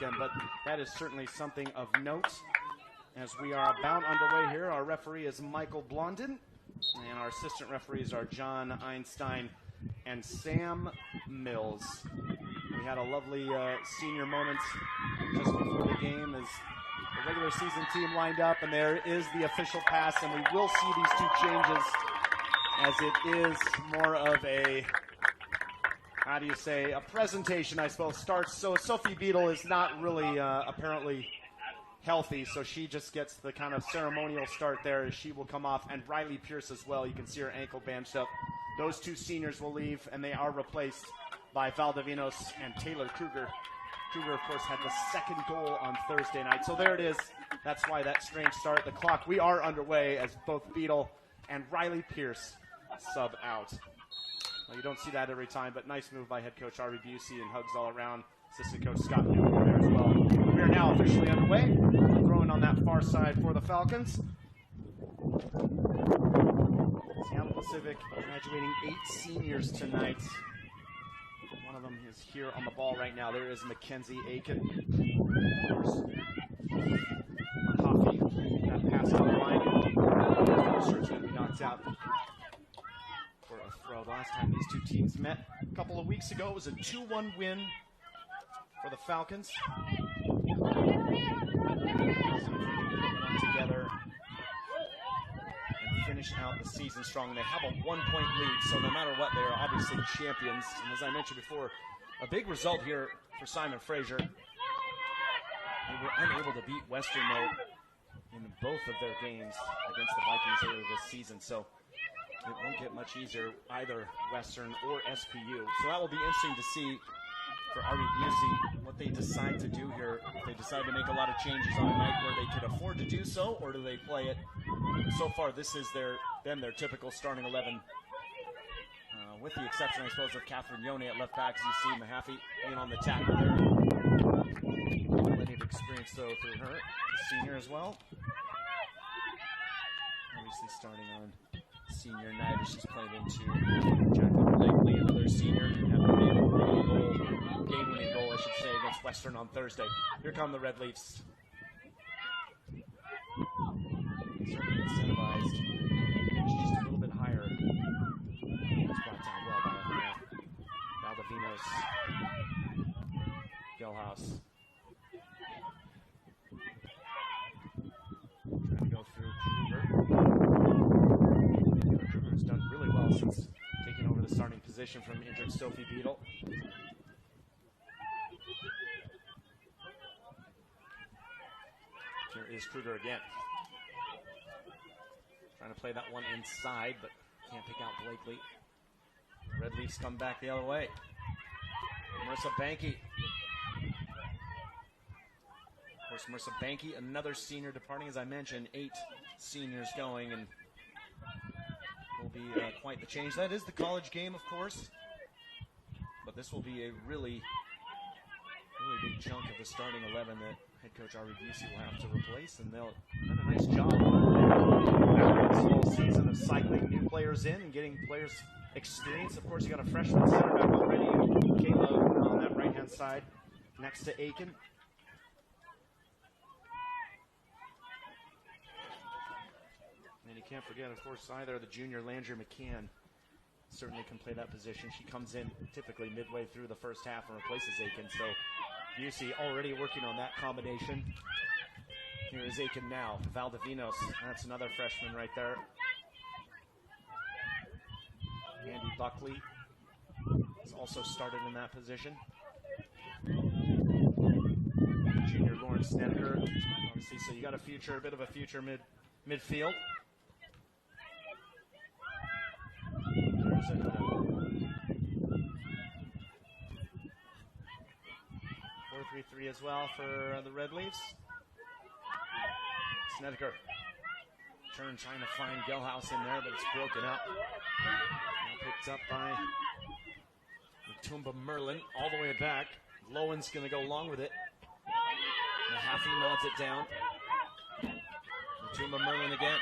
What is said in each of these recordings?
weekend, but that is certainly something of note. As we are about underway here, our referee is Michael Blondin, and our assistant referees are John Einstein and Sam Mills. We had a lovely senior moment just before the game as the regular season team lined up, and there is the official pass, and we will see these two changes as it is more of a, how do you say, a presentation, I suppose, starts. So Sophie Beadle is not really apparently healthy, so she just gets the kind of ceremonial start there as she will come off, and Riley Pierce as well. You can see her ankle bandaged up. Those two seniors will leave, and they are replaced by Valdivinos and Taylor Kruger. Kruger, of course, had the second goal on Thursday night. So there it is. That's why that strange start. The clock, we are underway as both Beadle and Riley Pierce sub out. Well, you don't see that every time, but nice move by head coach Ari Busey, and hugs all around. Assistant coach Scott Newman there as well. We are now officially underway. Throwing on that far side for the Falcons. Seattle Pacific graduating 8 seniors tonight. One of them is here on the ball right now. There is Mackenzie Aiken. Of course, Coffee, that pass on the line. Fraser's going to be knocked out for a throw. The last time these two teams met a couple of weeks ago, it was a 2-1 win for the Falcons. Together and finish out the season strong. They have a 1-point lead, so no matter what, they are obviously champions. And as I mentioned before, a big result here for Simon Fraser. They were unable to beat Western, though, in both of their games against the Vikings earlier this season. So it won't get much easier, either Western or SPU. So that will be interesting to see for Ari Busey what they decide to do here. If they decide to make a lot of changes on a night where they could afford to do so, or do they play it? So far, this is their typical starting 11, with the exception, I suppose, of Catherine Yone at left back. As you see Mahaffey being on the tackle there. Plenty of experience, though, through her. Senior as well. Obviously starting on senior night as she's playing into Jacqueline Blakely, another senior, and have a game-winning goal, I should say, against Western on Thursday. Here come the Red Leafs. Certainly incentivized. She's just a little bit higher. It's brought down well by Valdivinos. Gelhaus. Trying to go through Kruger. Kruger's done really well since taking over the starting position from injured Sophie Beadle. Here is Kruger again. Trying to play that one inside, but can't pick out Blakely. Red Leafs come back the other way. Marissa Banky. Of course, Marissa Banky, another senior departing, as I mentioned, 8 seniors going, and will be quite the change. That is the college game, of course, but this will be a really big chunk of the starting 11 that head coach Ari Busey will have to replace, and they'll done a nice job after this whole season of cycling new players in and getting players experience. Of course, you got a freshman center back already, Kayla on that right-hand side next to Aiken. And you can't forget, of course, either the junior Landry McCann certainly can play that position. She comes in typically midway through the first half and replaces Aiken. So Busey already working on that combination. Here is Aiken now. Valdivinos, that's another freshman right there. Andy Buckley has also started in that position. Junior Lauren Snedeker, obviously, so you got a bit of a future midfield. There's a 4-3-3 as well for the Red Leafs. Snedeker trying to find Gelhaus in there, but it's broken up. Now picked up by Matumba Merlin all the way back. Lowen's going to go along with it. Mahaffey nods it down. Matumba Merlin again.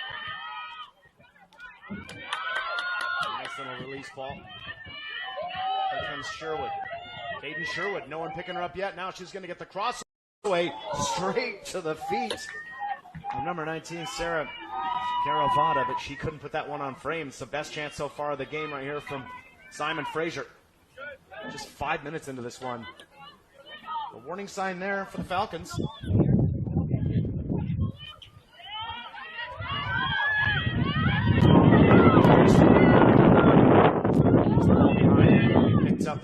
Nice little release ball. Here comes Sherwood. Caden Sherwood, no one picking her up yet. Now she's going to get the cross. Way straight to the feet of number 19, Sarah Caravata, but she couldn't put that one on frame. It's the best chance so far of the game right here from Simon Fraser. Just 5 minutes into this one. A warning sign there for the Falcons. Behind, picked up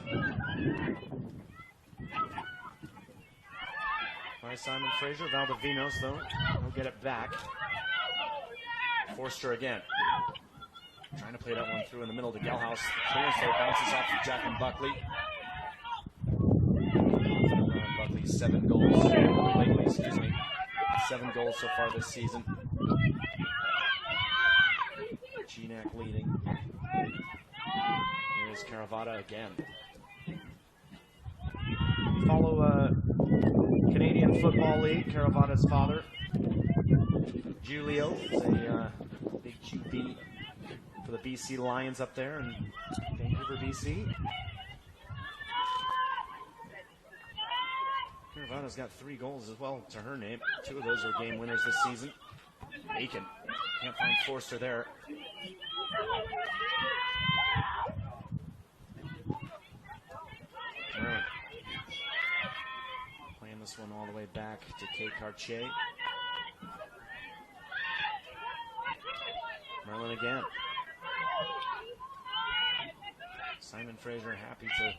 by Simon Fraser. Valdivinos, though, he'll get it back. Forster again. Trying to play that one through in the middle to Gelhaus. Clearance though bounces off to Jack and Buckley. Buckley 7 goals lately, 7 goals so far this season. G-Nac leading. Here's Caravata again. Follow Canadian Football League. Caravata's father, Julio, is a big QB for the BC Lions up there in Vancouver, BC. Caravata's got 3 goals as well to her name. 2 of those are game winners this season. Aiken can't find Forster there. Playing this one all the way back to Kay Cartier. Merlin again. Simon Fraser happy to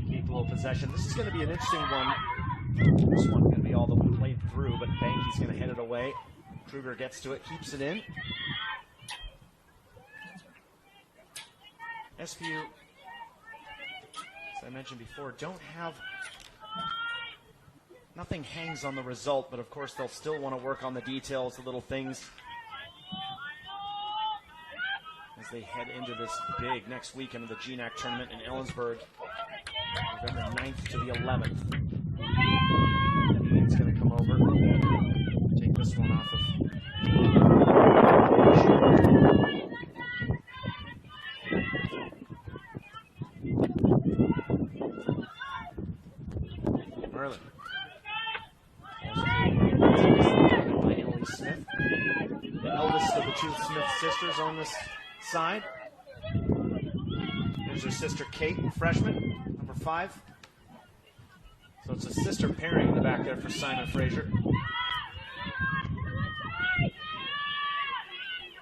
keep a little possession. This is going to be an interesting one. This one's going to be all the way through, but Banky's going to head it away. Kruger gets to it, keeps it in. SPU, as I mentioned before, nothing hangs on the result, but of course they'll still want to work on the details, the little things, as they head into this big next weekend of the GNAC tournament in Ellensburg, November 9th to the 11th. Ian's going to come over, take this one off of Merlin. By Emily Smith, the eldest of the 2 Smith sisters on this side. There's her sister Kate, freshman, number 5. So it's a sister pairing in the back there for Simon Fraser.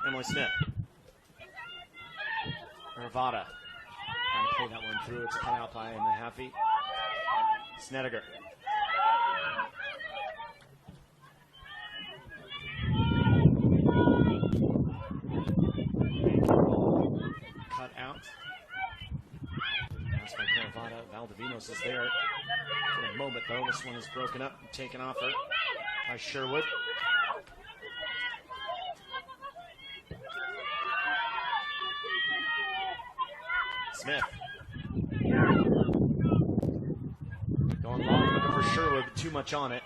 Emily Smith. Caravata. Trying to play that one through. It's cut out by Mahaffey. Snedeker. Cut out. That's by Caravata. Valdivinos is there for a moment, though. This one is broken up and taken off her by Sherwood. Smith. Going long, looking for Sherwood, but too much on it.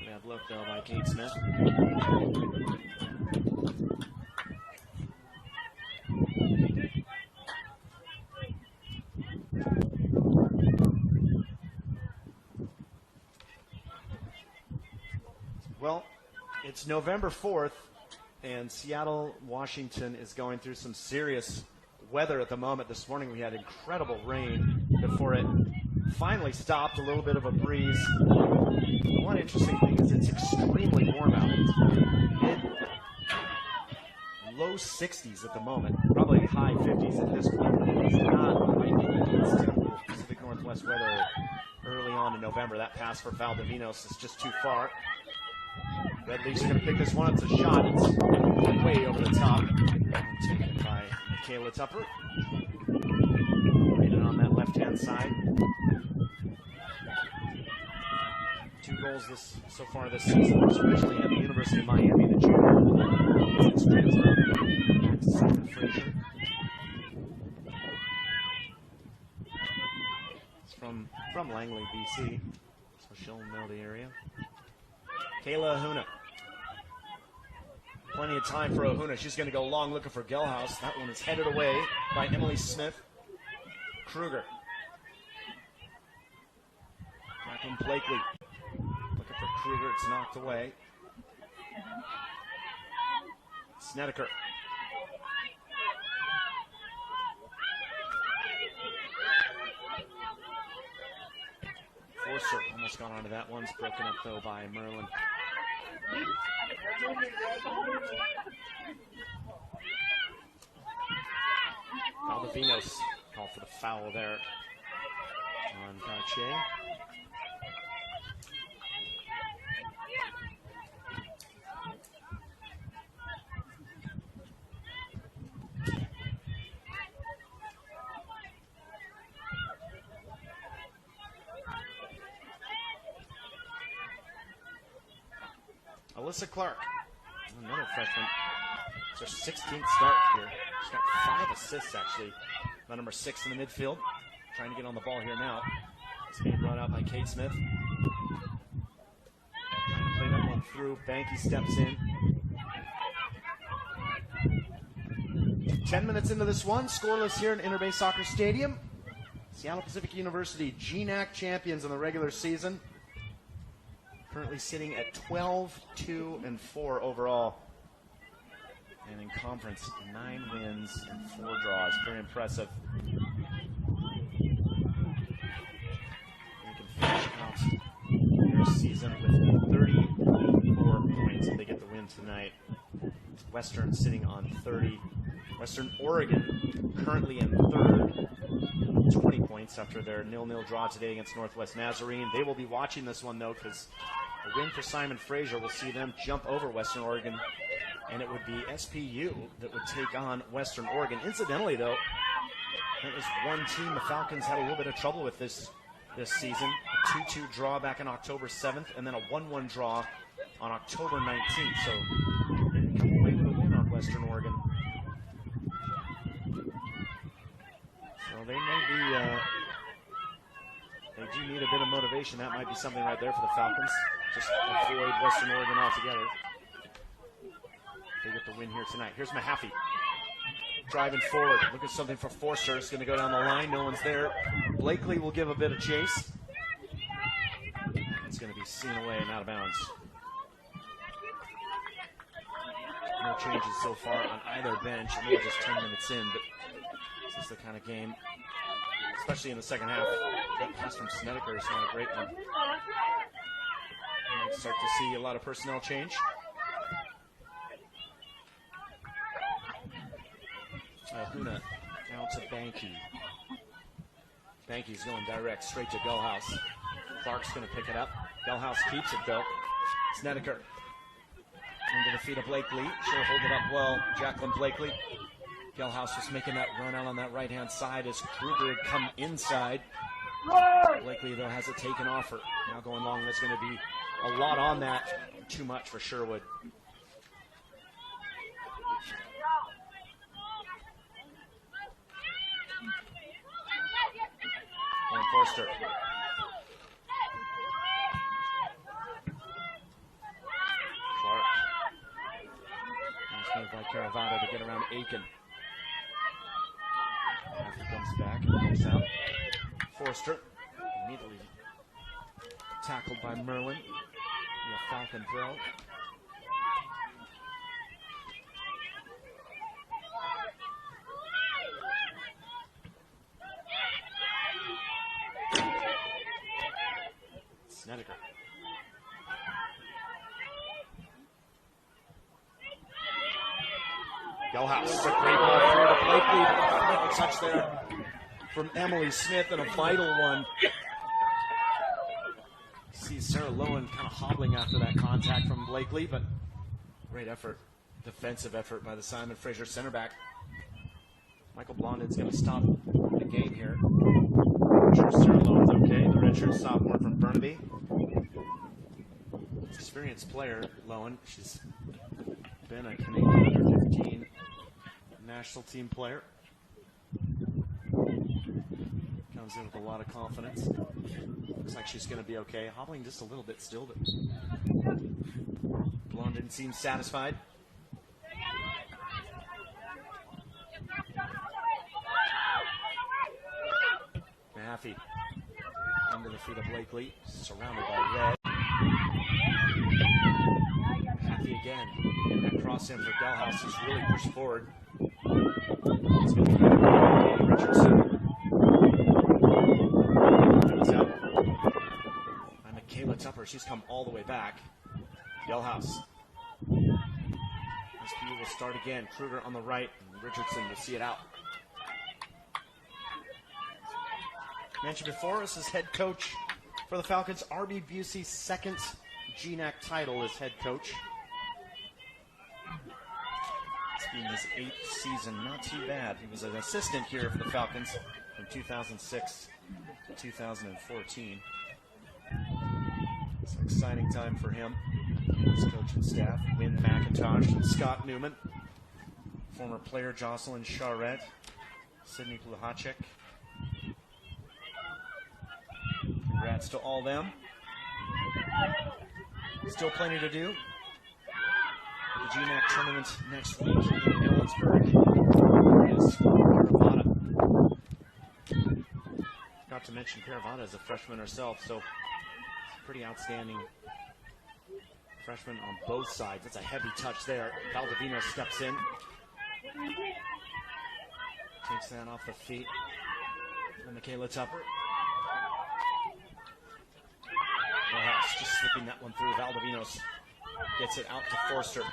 Bad look, though, by Kate Smith. Well, it's November 4th, and Seattle, Washington is going through some serious weather at the moment. This morning we had incredible rain before it finally stopped, a little bit of a breeze. One interesting thing is it's extremely warm out. It's low 60s at the moment, probably high 50s at this point. It's not like it's typical Pacific Northwest weather early on in November. That pass for Valdivinos is just too far. Red Leafs are going to pick this one up. It's a shot. It's way over the top. Taken by Michaela Tupper. Right on that left-hand side. 2 goals so far this season. It was originally at the University of Miami, the junior. It's transferred back to Simon Fraser. It's from Langley, BC, so she'll know the area. Kayla Ahuna. Plenty of time for Ahuna. She's going to go long looking for Gelhaus. That one is headed away by Emily Smith. Kruger. Back Jacqueline Blakely looking for Kruger. It's knocked away. Snedeker. Forcer almost got onto that one. It's broken up, though, by Merlin. Valdivinos called for the foul there on Gauthier. Alyssa Clark, another freshman. It's her 16th start here. She's got 5 assists, actually. The number 6 in the midfield. Trying to get on the ball here now. It's being brought out by Kate Smith. Trying to play that one through. Banky steps in. 10 minutes into this one. Scoreless here in Interbay Soccer Stadium. Seattle Pacific University GNAC champions in the regular season. Currently sitting at 12-2-4 overall. And in conference, 9 wins and 4 draws. Very impressive. They can finish out their season with 34 points if they get the win tonight. Western sitting on 30. Western Oregon currently in 3rd, 20 points after their 0-0 draw today against Northwest Nazarene. They will be watching this one, though, because a win for Simon Fraser will see them jump over Western Oregon, and it would be SPU that would take on Western Oregon. Incidentally, though, there was one team the Falcons had a little bit of trouble with this season. A 2-2 draw back on October 7th, and then a 1-1 draw on October 19th. So they didn't come away with a win on Western Oregon. So they may be, they do need a bit of motivation. That might be something right there for the Falcons. Just avoid Western Oregon altogether. They get the win here tonight. Here's Mahaffey driving forward. Look at something for Forcer. It's going to go down the line. No one's there. Blakely will give a bit of chase. It's going to be seen away and out of bounds. No changes so far on either bench. I know we're just 10 minutes in, but this is the kind of game, especially in the second half. That pass from Snedeker is not a great one. We might start to see a lot of personnel change. Huna out to Banky. Banky's going direct, straight to Gullhouse. Clark's going to pick it up. Gullhouse keeps it, though. Snedeker into the feet of Blakely. She'll hold it up well. Jacqueline Blakely. Gullhouse was making that run out on that right-hand side as Kruger had come inside. Blakely, though, has it taken off her. Now going long, there's going to be a lot on that. Too much for Sherwood. And Forster. Clark. Nice move by Caravado to get around Aiken. After comes back and helps out. Forster immediately tackled by Merlin. A Falcon throw. Snedeker. Gullhouse. A great ball through to Blakely. A touch there from Emily Smith, and a vital one. See Sarah Lowen kind of hobbling after that contact from Blakely, but great effort, defensive effort by the Simon Fraser center back. Michael Blondin's going to stop the game here. I'm sure Sarah Lowen's okay. The redshirt sophomore from Burnaby. Experienced player, Lowen. She's been a Canadian under-15 national team player. Comes in with a lot of confidence. Looks like she's going to be okay. Hobbling just a little bit still, but Blondin seems satisfied. Mahaffey Under the feet of Blakely, surrounded by red. Happy again. That cross in for Delhouse is really pushed forward. It's going to be Richardson. It's out by Michaela Tupper. She's come all the way back. Delhouse. SPU will start again. Kruger on the right. And Richardson will see it out. Mentioned before, this is head coach for the Falcons. R.B. Busey's second GNAC title as head coach. It's been his 8th season. Not too bad. He was an assistant here for the Falcons from 2006 to 2014. It's an exciting time for him, his coaching staff. Wynn McIntosh and Scott Newman. Former player Jocelyn Charette. Sydney Pluhacek. Congrats to all them. Still plenty to do. The GNAC tournament next week in Ellensburg is Caravana. Not to mention Caravana is a freshman herself, so pretty outstanding freshman on both sides. That's a heavy touch there. Valdivino steps in. Takes that off the feet. And Michaela Tupper. Delhouse just slipping that one through. Valdivinos gets it out to Forster.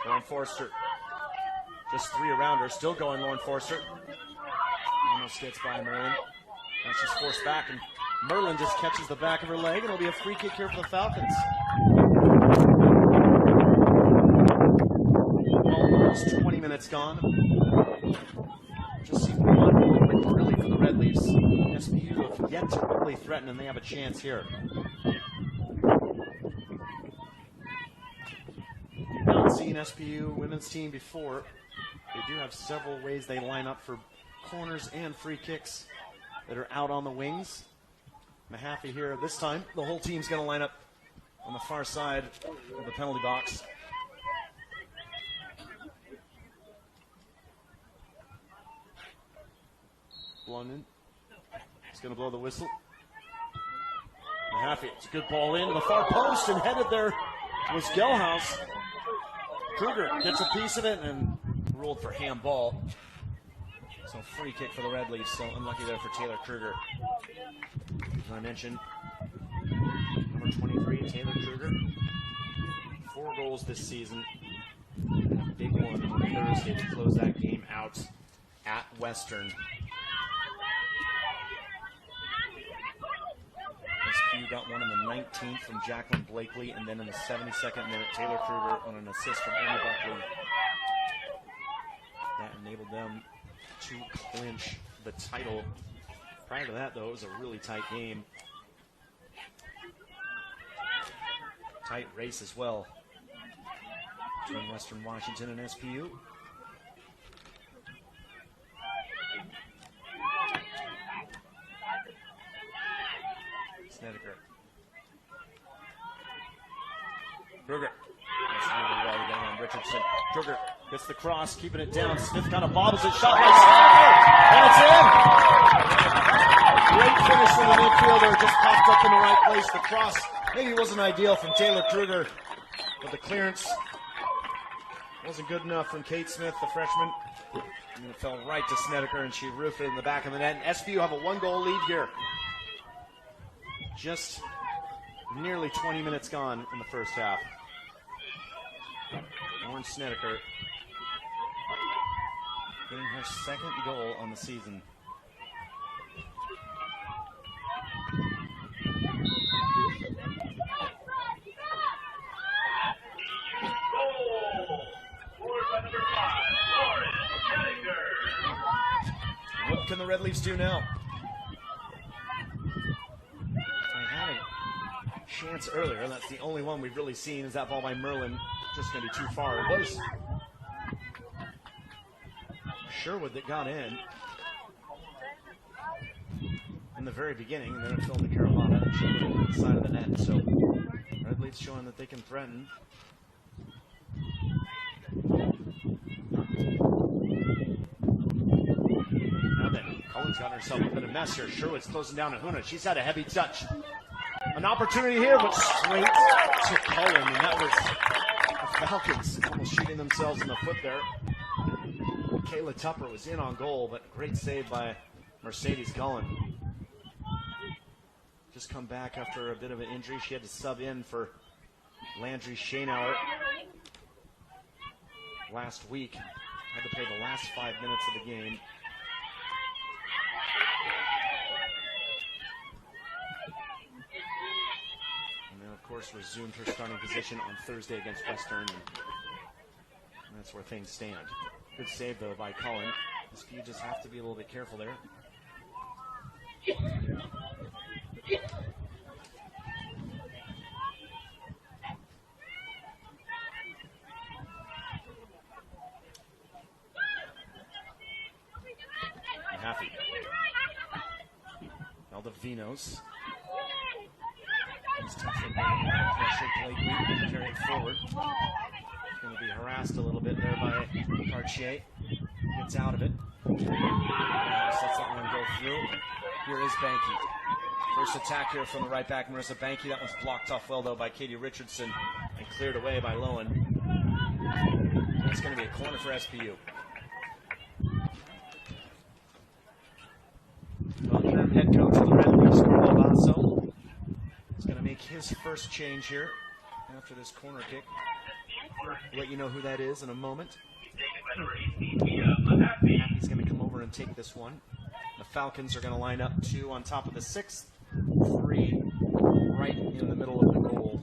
Lauren Forster. Just 3 around her. Still going Lauren Forster. Almost gets by Merlin. Now she's forced back, and Merlin just catches the back of her leg, and it'll be a free kick here for the Falcons. Almost 20 minutes gone. Just seems one really for the Red Leafs. SPU have yet to really threaten, and they have a chance here. Not seen SPU women's team before. They do have several ways they line up for corners and free kicks that are out on the wings. Mahaffey here this time. The whole team's going to line up on the far side of the penalty box. London is going to blow the whistle. Mahaffey, it's a good ball into the far post, and headed there was Gelhaus. Kruger gets a piece of it and ruled for handball. So free kick for the Red Leafs. So unlucky there for Taylor Kruger. As I mentioned, number 23, Taylor Kruger. 4 goals this season. And a big one on Thursday to close that game out at Western. SPU got one in the 19th from Jacqueline Blakely, and then in the 72nd minute, Taylor Kruger on an assist from Emma Buckley. That enabled them to clinch the title. Prior to that, though, it was a really tight game. Tight race as well between Western Washington and SPU. Snedeker. Kruger. That's really well again on Richardson. Kruger gets the cross, keeping it down. Smith kind of bobbles it. Shot by Snedeker. And it's in. Great finish from the midfielder. Just popped up in the right place. The cross maybe wasn't ideal from Taylor Kruger, but the clearance wasn't good enough from Kate Smith, the freshman. And it fell right to Snedeker, and she roofed it in the back of the net. And SPU have a 1-goal lead here. Just nearly 20 minutes gone in the first half. Lauren Snedeker getting her 2nd goal on the season. What can the Red Leafs do now? Chance earlier, and that's the only one we've really seen, is that ball by Merlin. Just going to be too far. It was Sherwood that got in the very beginning, and then it fell to Caravana and Sherwood over the side of the net. So Red Leafs showing that they can threaten. Now then, Cullen She's got herself a bit of mess here. Sherwood's closing down Ahuna. She's had a heavy touch. An opportunity here, but straight to Cullen, and that was the Falcons almost shooting themselves in the foot there. Kayla Tupper was in on goal, but great save by Mercedes Cullen. Just come back after a bit of an injury. She had to sub in for Landry Schoenauer last week. Had to play the last 5 minutes of the game. And then, of course, resumed her starting position on Thursday against Western. And that's where things stand. Good save, though, by Cullen. SPU just have to be a little bit careful there. Happy. Valdivinos. It's tough for pressure Blakely to carry it forward. Going to be harassed a little bit there by Cartier. Gets out of it. Lets that one go through. Here is Banky. First attack here from the right back, Marissa Banky. That one's blocked off well, though, by Katie Richardson and cleared away by Lowen. It's going to be a corner for SPU. Long-term head coach of the Red Leafs, Carlo Basso, is going to make his first change here after this corner kick. We'll let you know who that is in a moment. Happy's going to come over and take this one. The Falcons are going to line up 2 on top of the 6th, 3 right in the middle of the goal.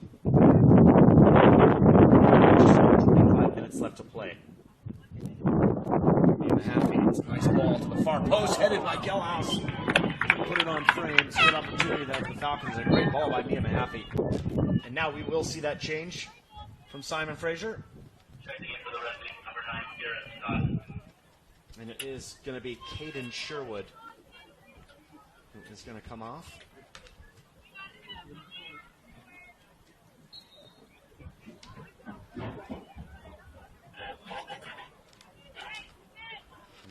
Just 25 minutes left to play. Happy. It's a nice ball to the far post, headed by Gelhaus. Put it on frame. It's a good opportunity there for the Falcons. A great ball by Mia Mahaffey. And now we will see that change from Simon Fraser. And it is going to be Caden Sherwood who is going to come off.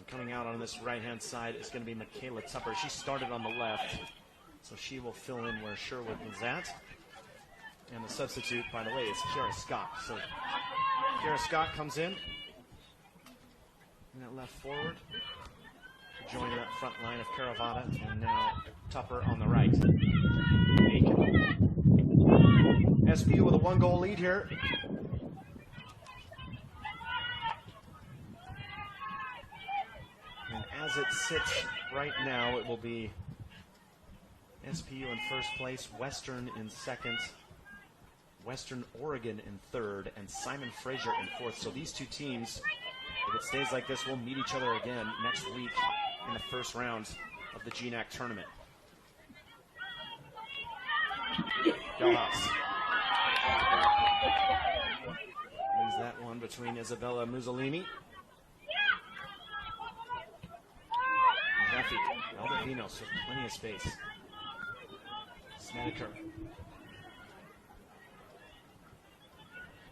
Coming out on this right-hand side is going to be Michaela Tupper. She started on the left, so she will fill in where Sherwood was at. And the substitute, by the way, is Kiara Scott. So Kiara Scott comes in that left forward to join that front line of Caravata, and now Tupper on the right. SPU with a 1-goal lead here. As it sits right now, it will be SPU in first place, Western in second, Western Oregon in third, and Simon Fraser in fourth. So these two teams, if it stays like this, will meet each other again next week in the first round of the GNAC tournament. Gelhaus. Leaves that one between Isabella Mussolini. Valdivinos with plenty of space. Snedeker.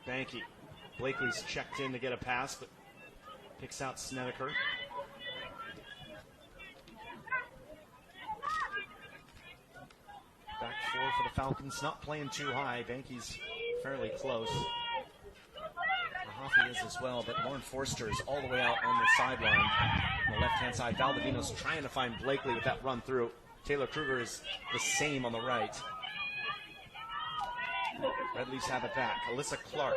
Banky. Blakely's checked in to get a pass, but picks out Snedeker. Back 4 for the Falcons. Not playing too high. Banky's fairly close. Mahaffey is as well, but Lauren Forster is all the way out on the sideline. On the left-hand side, Valdivinos trying to find Blakely with that run through. Taylor Kruger is the same on the right. Red Leafs have it back. Alyssa Clark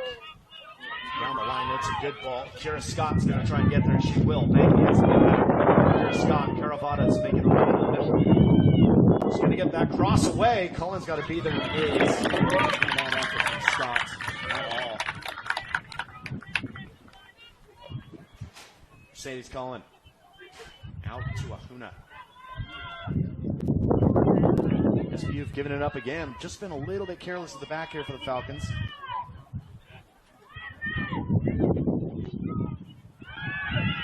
down the line. It's a good ball. Kiara Scott's going to try and get there. She will. Banky has to get back. Kiara Scott. Caravata is making a run in the middle. She's going to get that cross away. Cullen's got to be there. It is. Not effort from Scott at all. Mercedes Cullen. Out to Ahuna. SPU've given it up again. Just been a little bit careless at the back here for the Falcons.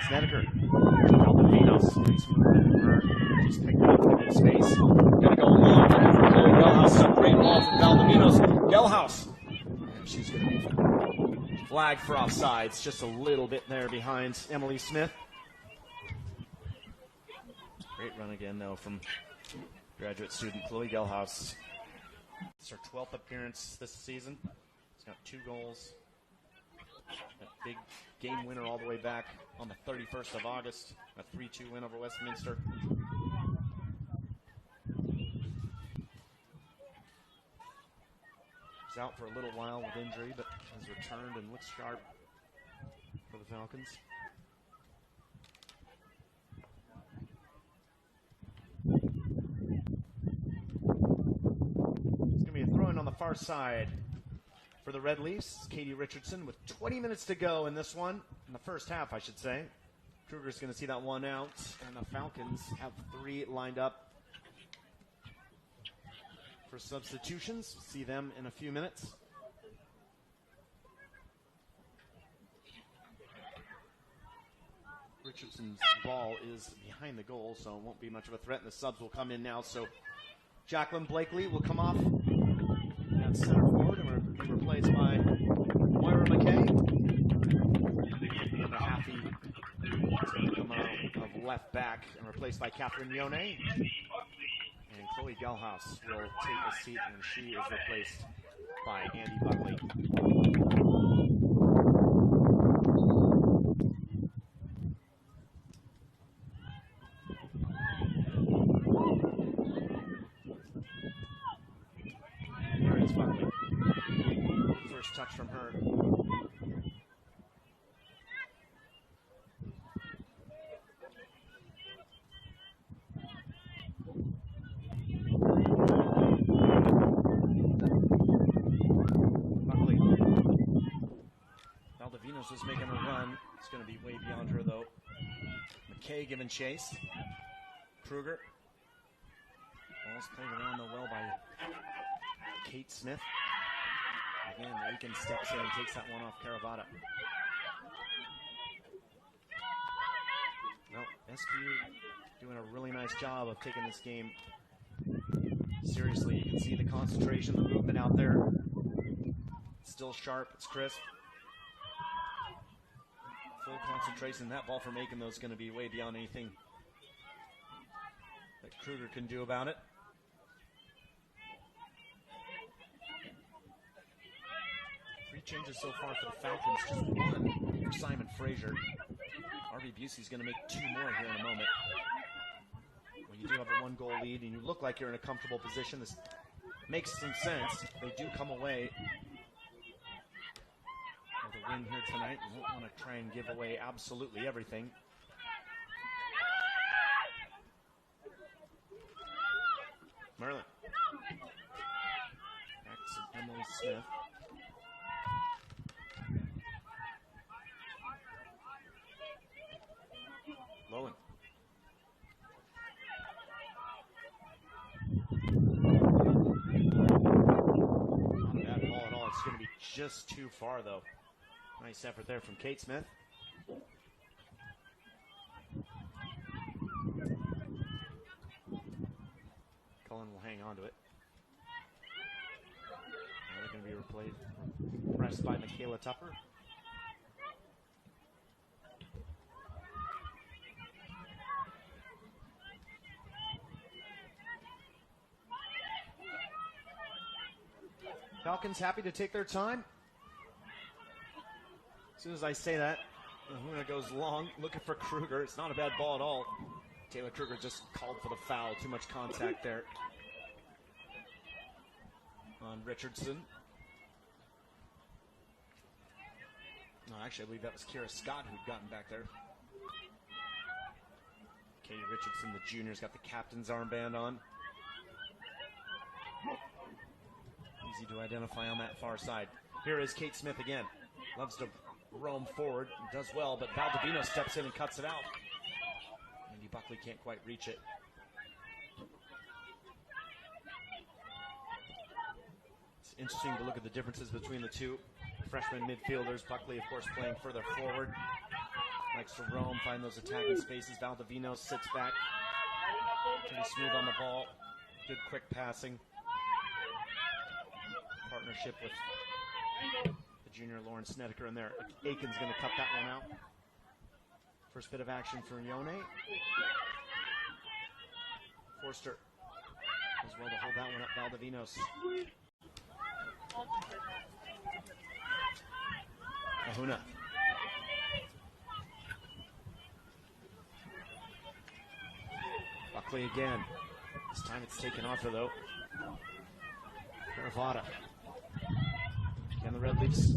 Snedeker. Valdivinos. Nice move. Just picked it up in good space. Gonna go long for Gelhaus. A great ball from Valdivinos. Gelhaus. And she's gonna be flagged for offsides. Just a little bit there behind Emily Smith. Great run again, though, from graduate student Chloe Gelhaus. It's her 12th appearance this season. She's got 2 goals. A big game winner all the way back on the 31st of August. A 3-2 win over Westminster. She's out for a little while with injury, but has returned and looks sharp for the Falcons. It's going to be a throw-in on the far side for the Red Leafs. Katie Richardson with 20 minutes to go in this one, in the first half, I should say. Kruger's going to see that one out, and the Falcons have 3 lined up for substitutions. We'll see them in a few minutes. Richardson's ball is behind the goal, so it won't be much of a threat, and the subs will come in now. So Jacqueline Blakely will come off at center forward and be replaced by Moira McKay. And Haffey is going to come out of left back and replaced by Catherine Yone. And Chloe Gelhaus will take a seat, and she is replaced by Andy Buckley. There is Buckley. First touch from her. Was making a run. It's going to be way beyond her, though. McKay giving chase. Kruger. Ball's played around, though, well by Kate Smith. Again, Aiken steps in and takes that one off Caravata. No, SQ doing a really nice job of taking this game seriously. You can see the concentration, the movement out there. It's still sharp. It's crisp. Full concentration. That ball from Aiken, though, is going to be way beyond anything that Kruger can do about it. Three changes so far for the Falcons, just one for Simon Fraser. RV Busey's going to make 2 more here in a moment. When you do have a 1-goal lead and you look like you're in a comfortable position, this makes some sense. They do come away with a win here tonight. You won't want to try and give away absolutely everything. Merlin. Back to Emily Smith. Lowen. Not a bad ball at all. It's going to be just too far, though. Nice effort there from Kate Smith. Cullen will hang on to it. Now they're going to be pressed by Michaela Tupper. Falcons happy to take their time. As soon as I say that, Luna goes long, looking for Kruger. It's not a bad ball at all. Taylor Kruger just called for the foul. Too much contact there on Richardson. No, actually, I believe that was Kira Scott who'd gotten back there. Katie Richardson, the junior's got the captain's armband on. Easy to identify on that far side. Here is Kate Smith again. Loves to roam forward. Does well, but Valdivino steps in and cuts it out. Andy Buckley can't quite reach it. It's interesting to look at the differences between the two freshman midfielders. Buckley, of course, playing further forward. Likes to roam, find those attacking spaces. Valdivino sits back. Pretty smooth on the ball. Good quick passing. Partnership with the junior Lauren Snedeker in there. Aiken's going to cut that one out. First bit of action for Yone. Forster as well to hold that one up. Valdivinos. Ahuna. Buckley again. This time it's taken off her though. Caravada. Can the Red Leafs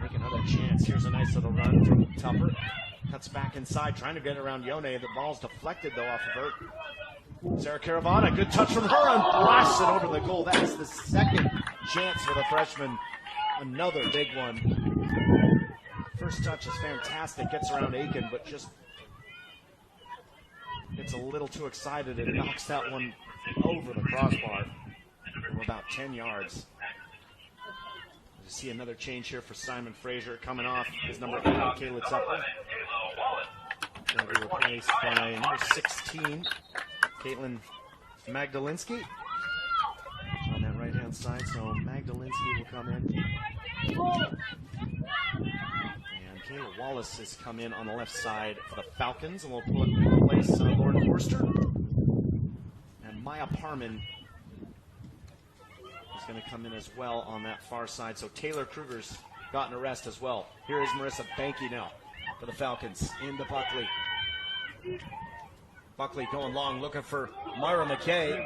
make another chance? Here's a nice little run from Tupper. Cuts back inside, trying to get around Yone. The ball's deflected though off of her. Sarah Caravada, good touch from her and blasts it over the goal. That's the second chance for the freshman. Another big one. First touch is fantastic, gets around Aiken, but just gets a little too excited and knocks that one over the crossbar from about 10 yards. You see another change here for Simon Fraser coming off his number 8, Kayla Tupper. Going to be replaced by number 16, Caitlin Magdalinski. On that right-hand side, so Magdalinski will come in. And Kayla Wallace has come in on the left side for the Falcons, and we'll replace Lauren Forster. And Maya Parman is going to come in as well on that far side. So Taylor Kruger's gotten a rest as well. Here is Marissa Banky now for the Falcons. Into Buckley. Buckley going long, looking for Myra McKay.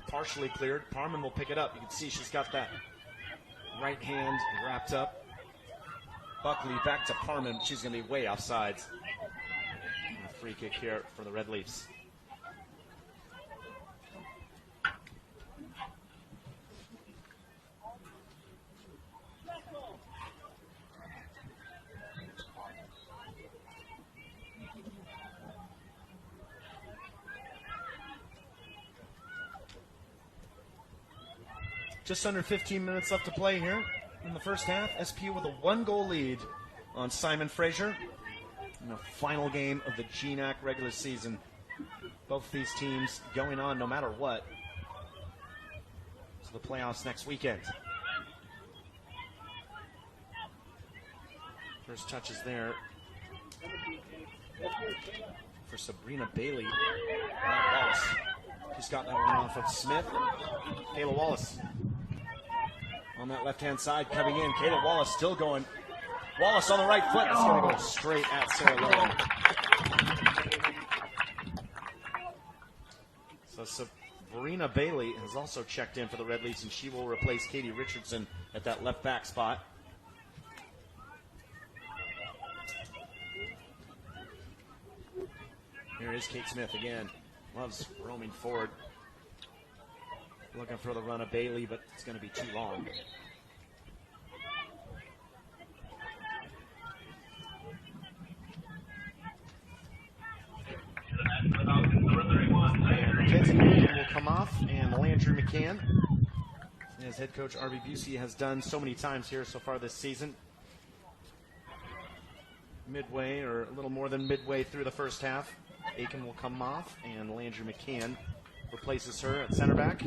Partially cleared. Parman will pick it up. You can see she's got that right hand wrapped up. Buckley back to Parman. She's going to be way offsides. And a free kick here for the Red Leafs. Just under 15 minutes left to play here in the first half. SP with a 1-goal lead on Simon Fraser in the final game of the GNAC regular season. Both these teams going on no matter what to the playoffs next weekend. First touch is there for Sabrina Bailey. Wallace. She's got that one off of Smith. Kayla Wallace. On that left-hand side, coming in. Kayla Wallace still going. Wallace on the right foot. It's going to go straight at Sarah Lowen. So Sabrina Bailey has also checked in for the Red Leafs, and she will replace Katie Richardson at that left back spot. Here is Kate Smith again. Loves roaming forward. Looking for the run of Bailey, but it's going to be too long. Mackenzie will come off, and Landry McCann, as head coach Arby Busey has done so many times here so far this season. Midway, or a little more than midway through the first half, Aiken will come off, and Landry McCann replaces her at center back.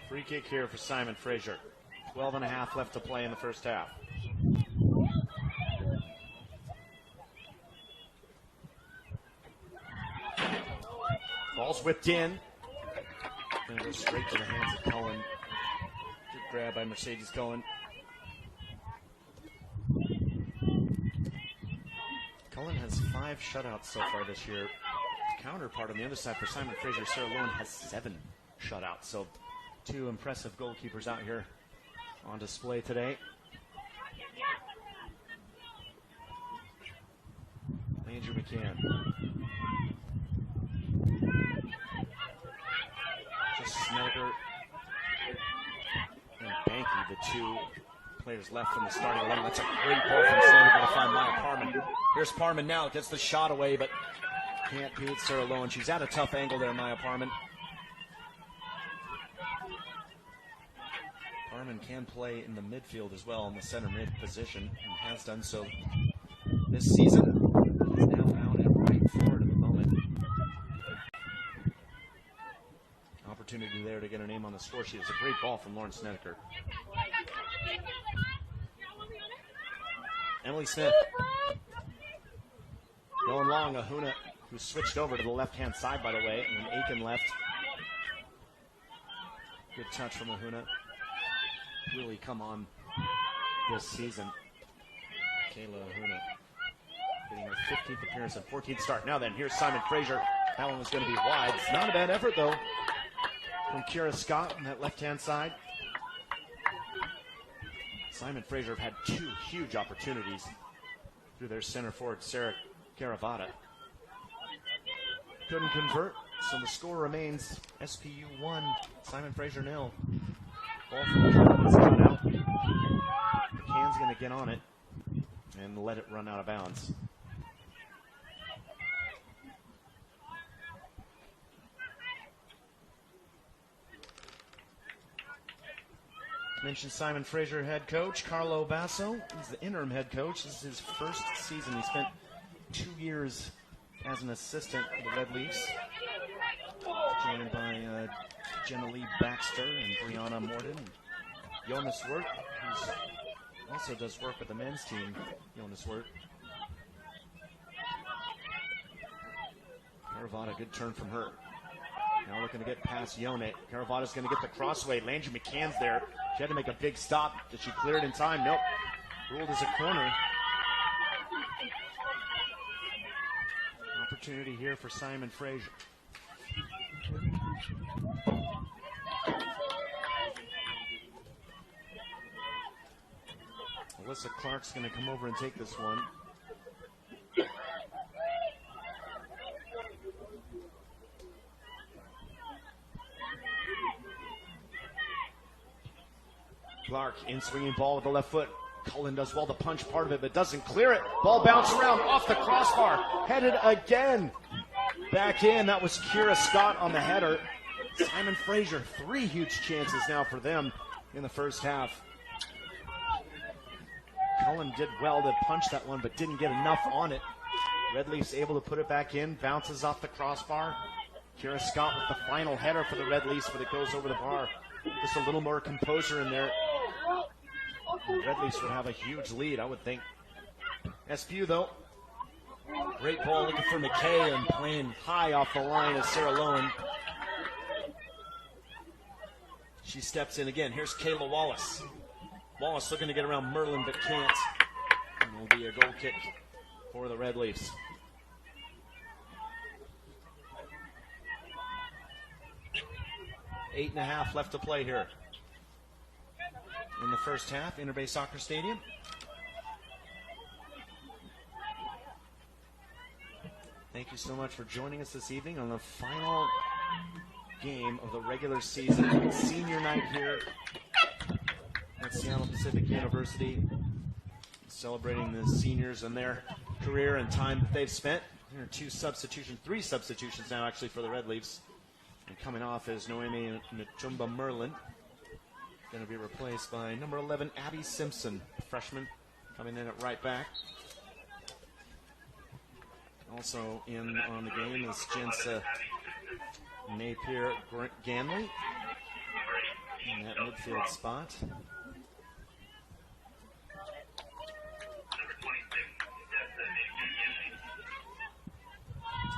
Free kick here for Simon Fraser. 12 and a half left to play in the first half. Ball's whipped in. Gonna go straight to the hands of Cullen. Good grab by Mercedes Cullen. Cullen has 5 shutouts so far this year. Counterpart on the other side for Simon Fraser, Sarah Lowen has 7 shutouts. So 2 impressive goalkeepers out here on display today. Andrew McCann. Just Snedeker and Banky, the 2 players left from the starting 11. That's a great ball from Snedeker to find Maya Parman. Here's Parman now, gets the shot away, but can't beat Sarah Lowen. She's at a tough angle there, Maya Parman. Parman can play in the midfield as well, in the center mid position, and has done so this season. He's now out at right forward at the moment. Opportunity there to get her name on the score sheet. It's a great ball from Lauren Snedeker. Emily Smith. Going long, Ahuna, who switched over to the left-hand side, by the way, and then Aiken left. Good touch from Ahuna. Really come on this season. Kayla Ahuna getting her 15th appearance and 14th start. Now then, here's Simon Fraser. That one was going to be wide. It's not a bad effort, though, from Kira Scott on that left-hand side. Simon Fraser have had 2 huge opportunities through their center forward, Sarah Caravata. Couldn't convert, so the score remains SPU 1, Simon Fraser 0. Ball from the is cut out. McCann's going to get on it and let it run out of bounds. Mentioned Simon Fraser head coach Carlo Basso. He's the interim head coach. This is his first season. He spent 2 years as an assistant for the Red Leafs, joined by Jenna Lee Baxter and Brianna Morden. Jonas Wirt, who also does work with the men's team. Jonas Wirt. Caravata, good turn from her. Now looking to get past Yone. Caravata's going to get the crossway. Landry McCann's there. She had to make a big stop. Did she clear it in time? Nope. Ruled as a corner. Opportunity here for Simon Fraser. Alyssa Clark's going to come over and take this one. Clark in swinging ball with the left foot. Cullen does well to punch part of it, but doesn't clear it. Ball bounced around off the crossbar. Headed again. Back in. That was Kira Scott on the header. Simon Fraser, 3 huge chances now for them in the first half. Cullen did well to punch that one, but didn't get enough on it. Red Leafs able to put it back in. Bounces off the crossbar. Kira Scott with the final header for the Red Leafs, but it goes over the bar. Just a little more composure in there. Red Leafs would have a huge lead, I would think. SPU, though. Great ball looking for McKay and playing high off the line is Sarah Lowen. She steps in again. Here's Kayla Wallace. Wallace looking to get around Merlin, but can't. And it'll be a goal kick for the Red Leafs. Eight and a half left to play here in the first half, Interbay Soccer Stadium. Thank you so much for joining us this evening on the final game of the regular season. Senior night here at Seattle Pacific University, celebrating the seniors and their career and time that they've spent. There are 3 substitutions now actually for the Red Leafs. And coming off is Noemi Nachumba Merlin. Going to be replaced by number 11, Abby Simpson, freshman, coming in at right back. Also in on the game is Jensa Napier Ganley in that midfield spot.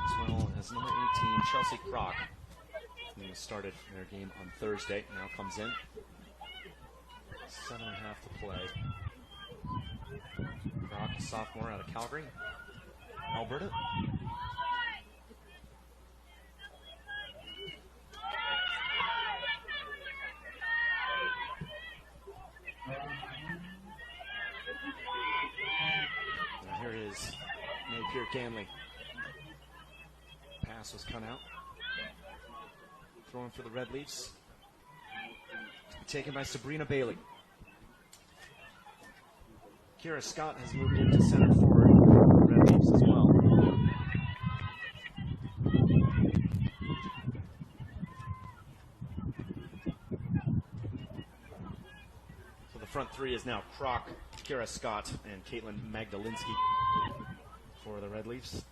As well as number 18, Chelsea Crock, who started their game on Thursday, now comes in. 7.5 to play. Crock, a sophomore out of Calgary, Alberta. Now here is Napier Ganley. Pass was cut out. Throwing for the Red Leafs. Taken by Sabrina Bailey. Kira Scott has moved into center forward for the Red Leafs as well. So the front 3 is now Crock, Kira Scott, and Caitlin Magdalinski. for the Red Leafs.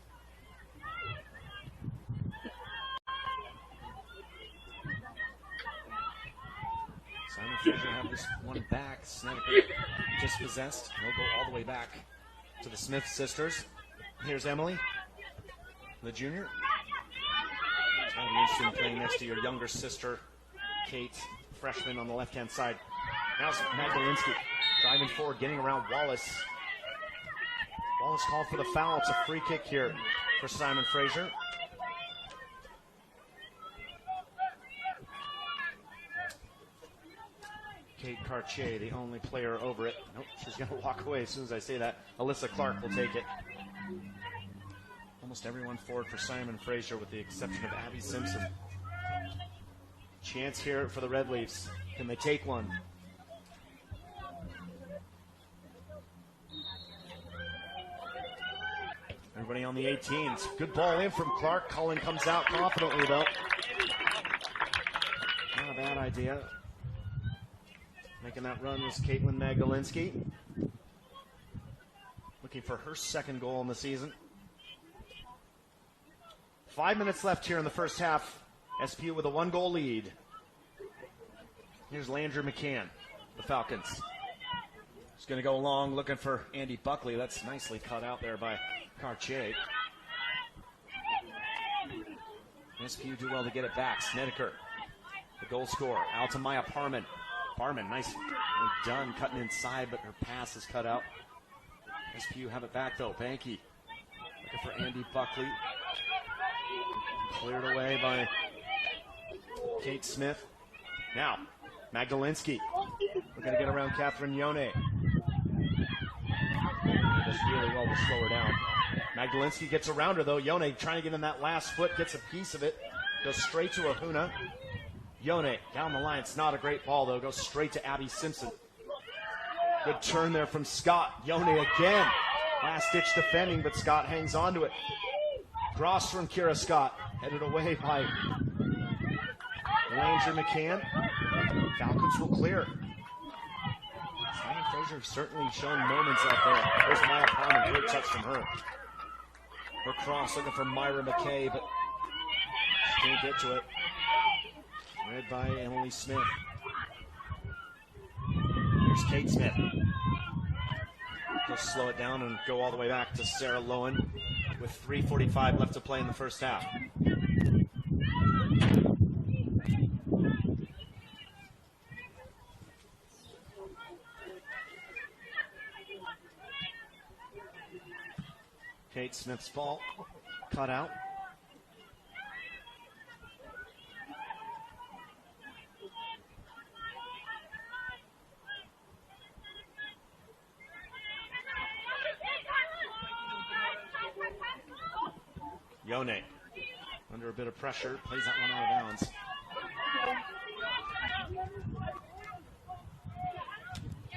Simon Fraser have this one back. Snedeker dispossessed. He'll go all the way back to the Smith sisters. Here's Emily, the junior. It's going to be interesting playing next to your younger sister, Kate, freshman on the left-hand side. Now it's Magdalensky driving forward, getting around Wallace. Wallace called for the foul. It's a free kick here for Simon Fraser. Kate Cartier, the only player over it. Nope, she's going to walk away as soon as I say that. Alyssa Clark will take it. Almost everyone forward for Simon Fraser with the exception of Abby Simpson. Chance here for the Red Leafs. Can they take one? Everybody on the 18s. Good ball in from Clark. Cullen comes out confidently, though. Not a bad idea. Making that run was Caitlin Magdalensky. Looking for her second goal in the season. 5 minutes left here in the first half. SPU with a 1-goal lead. Here's Landry McCann, the Falcons. He's going to go long looking for Andy Buckley. That's nicely cut out there by Cartier. SPU do well to get it back. Snedeker, the goal scorer. Out to Maya Parman. Parman, nicely done, cutting inside, but her pass is cut out. SPU have it back, though. Banky looking for Andy Buckley. Cleared away by Kate Smith. Now, Magdalensky. We're going to get around Catherine Yone. Does really well to slow her down. Magdalensky gets around her, though. Yone trying to get in that last foot, gets a piece of it. Goes straight to Ahuna. Yone down the line. It's not a great ball, though. Goes straight to Abby Simpson. Good turn there from Scott. Yone again. Last-ditch defending, but Scott hangs on to it. Cross from Kira Scott. Headed away by Landry McCann. Falcons will clear. Simon Fraser certainly shown moments out there. There's Maya Palmer. Great touch from her. Her cross looking for Myra McKay, but she can't get to it. Read by Emily Smith. Here's Kate Smith. Just slow it down and go all the way back to Sarah Lowen with 3:45 left to play in the first half. Kate Smith's ball cut out. Yone, under a bit of pressure, plays that one out of bounds.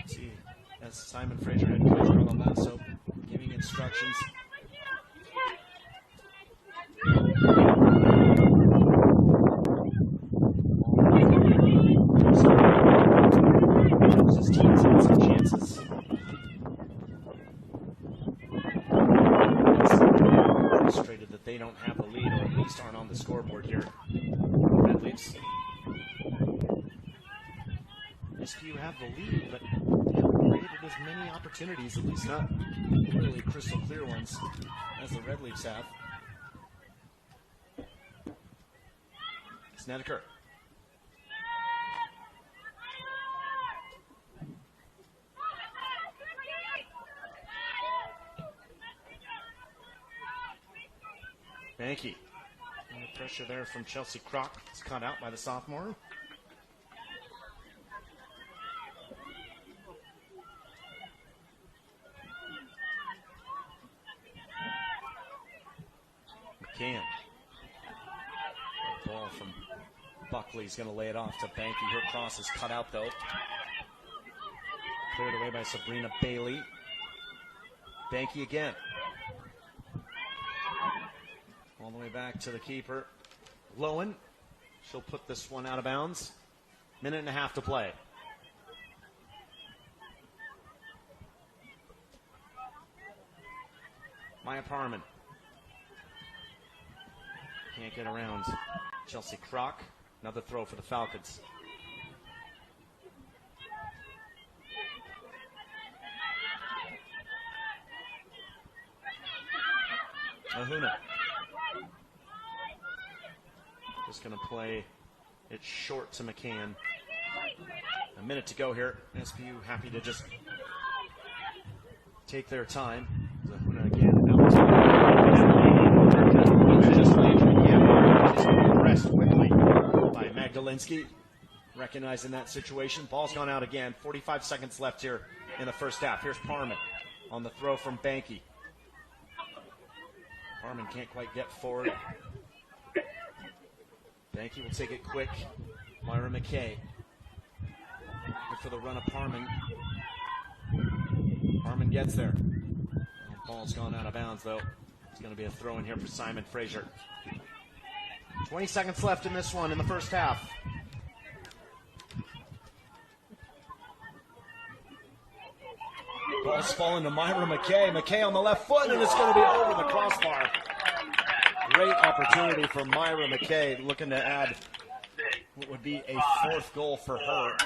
See, as Simon Fraser, head coach Carlo Basso, giving instructions. His team's had some chances. Frustrated that they don't have the lead, or at least aren't on the scoreboard here. Red Leafs. SPU have the lead, but they haven't created as many opportunities, at least not really crystal clear ones, as the Red Leafs have. Snedeker. Banky. And the pressure there from Chelsea Crock. It's cut out by the sophomore. McCann. Ball from Buckley's going to lay it off to Banky. Her cross is cut out, though. Cleared away by Sabrina Bailey. Banky again. All the way back to the keeper. Lowen. She'll put this one out of bounds. Minute and a half to play. Maya Parman. Can't get around Chelsea Crock. Another throw for the Falcons. Ahuna. Just going to play it short to McCann. A minute to go here. SPU happy to just take their time. Ahuna again. Just pressed quickly by Magdalinsky. Recognizing that situation. Ball's gone out again. 45 seconds left here in the first half. Here's Parman on the throw from Banky. Parman can't quite get forward. Banky will take it quick. Myra McKay. Good for the run of Parman. Parman gets there. Ball's gone out of bounds, though. It's going to be a throw in here for Simon Fraser. 20 seconds left in this one in the first half. Ball's falling to Myra McKay. McKay on the left foot, and it's going to be over the crossbar. Great opportunity for Myra McKay, looking to add what would be a fourth goal for her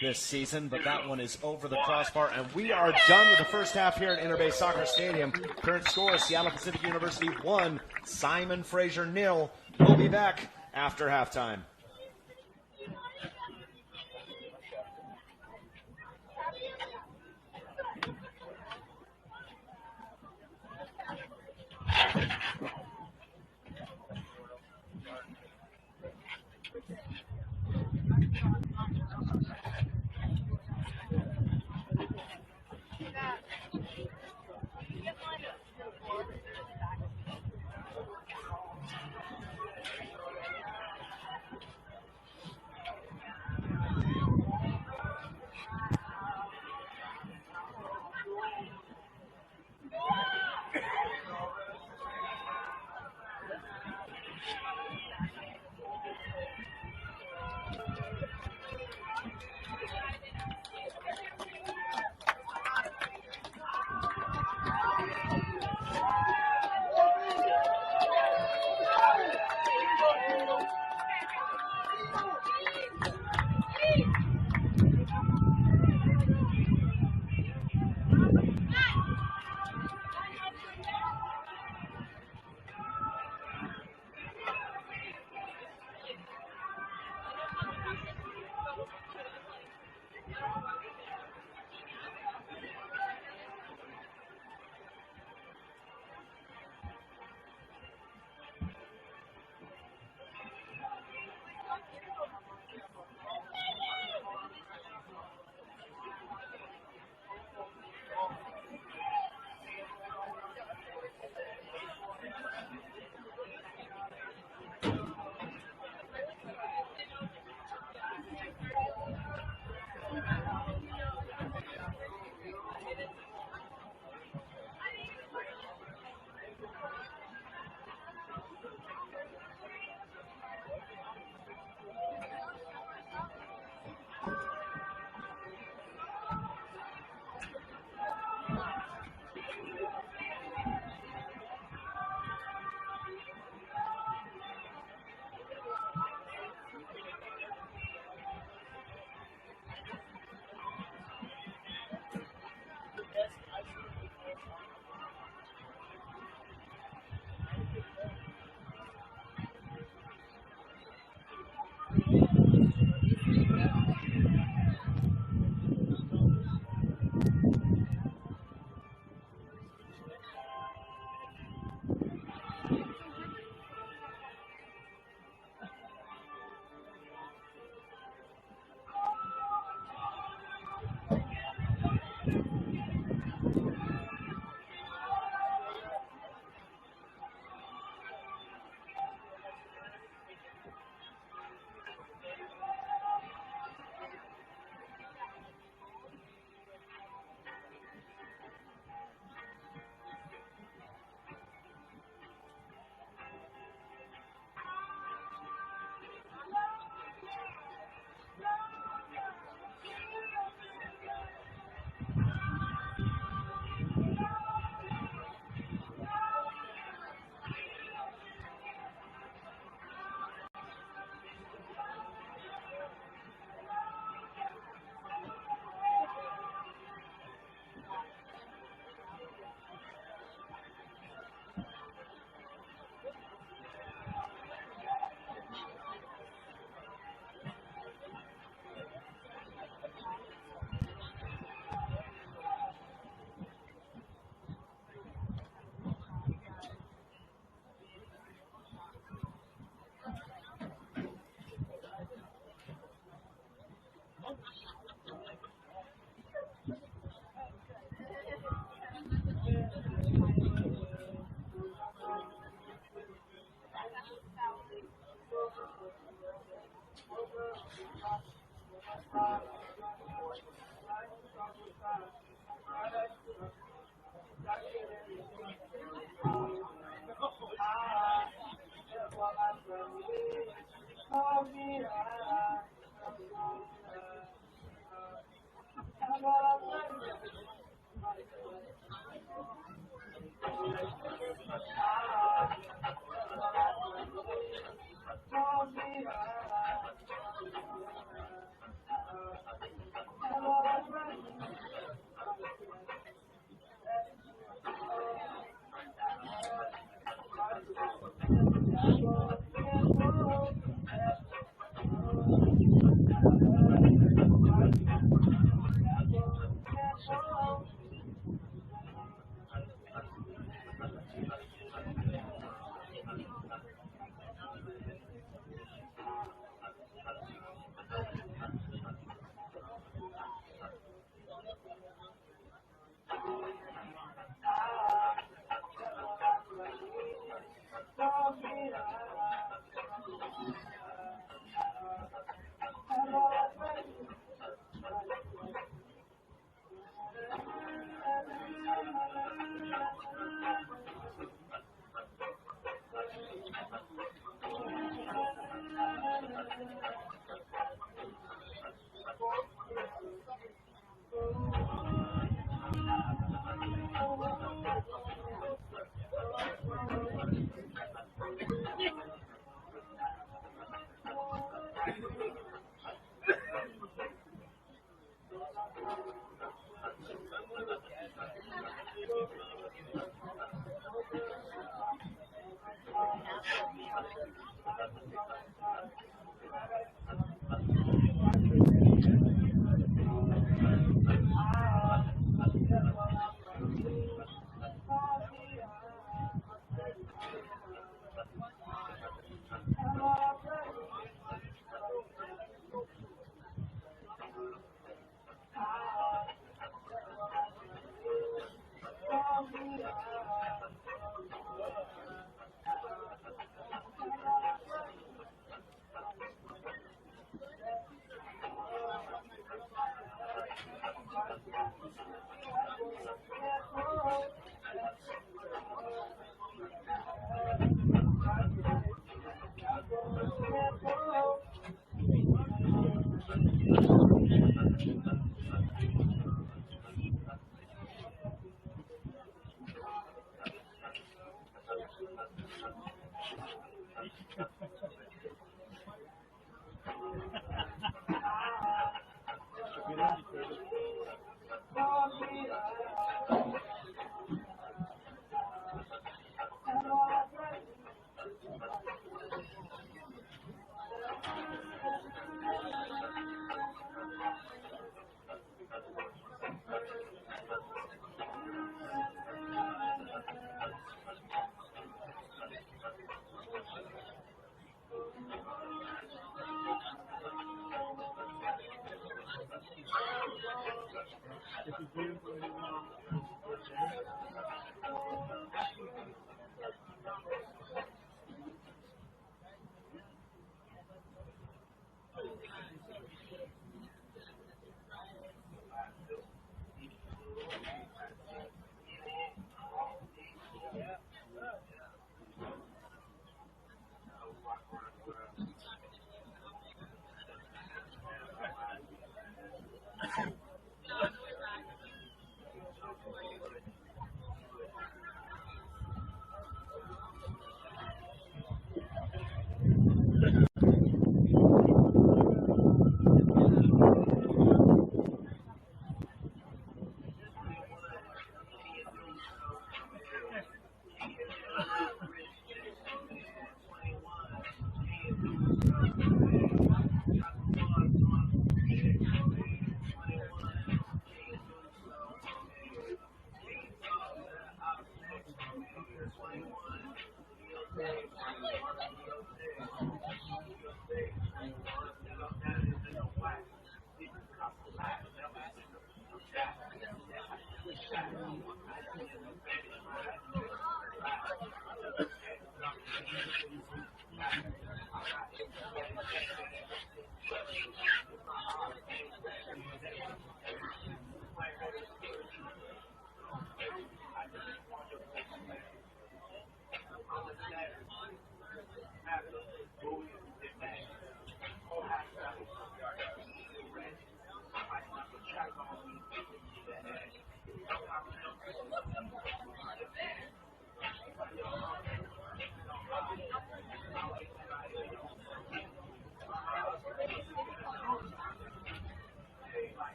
this season, but that one is over the crossbar, and we are done with the first half here at Interbay Soccer Stadium. Current score is Seattle Pacific University 1, Simon Fraser 0. We'll be back after halftime.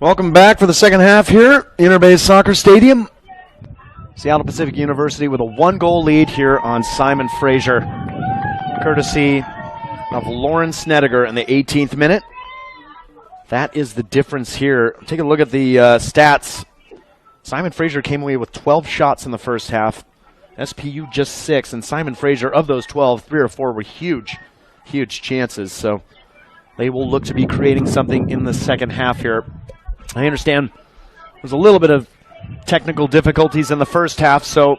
Welcome back for the second half here, Interbay Soccer Stadium. Seattle Pacific University with a 1-goal lead here on Simon Fraser, courtesy of Lauren Snedeker in the 18th minute. That is the difference here. Take a look at the stats. Simon Fraser came away with 12 shots in the first half. SPU just 6, and Simon Fraser, of those 12, 3 or 4 were huge chances. So they will look to be creating something in the second half here. I understand there's a little bit of technical difficulties in the first half, so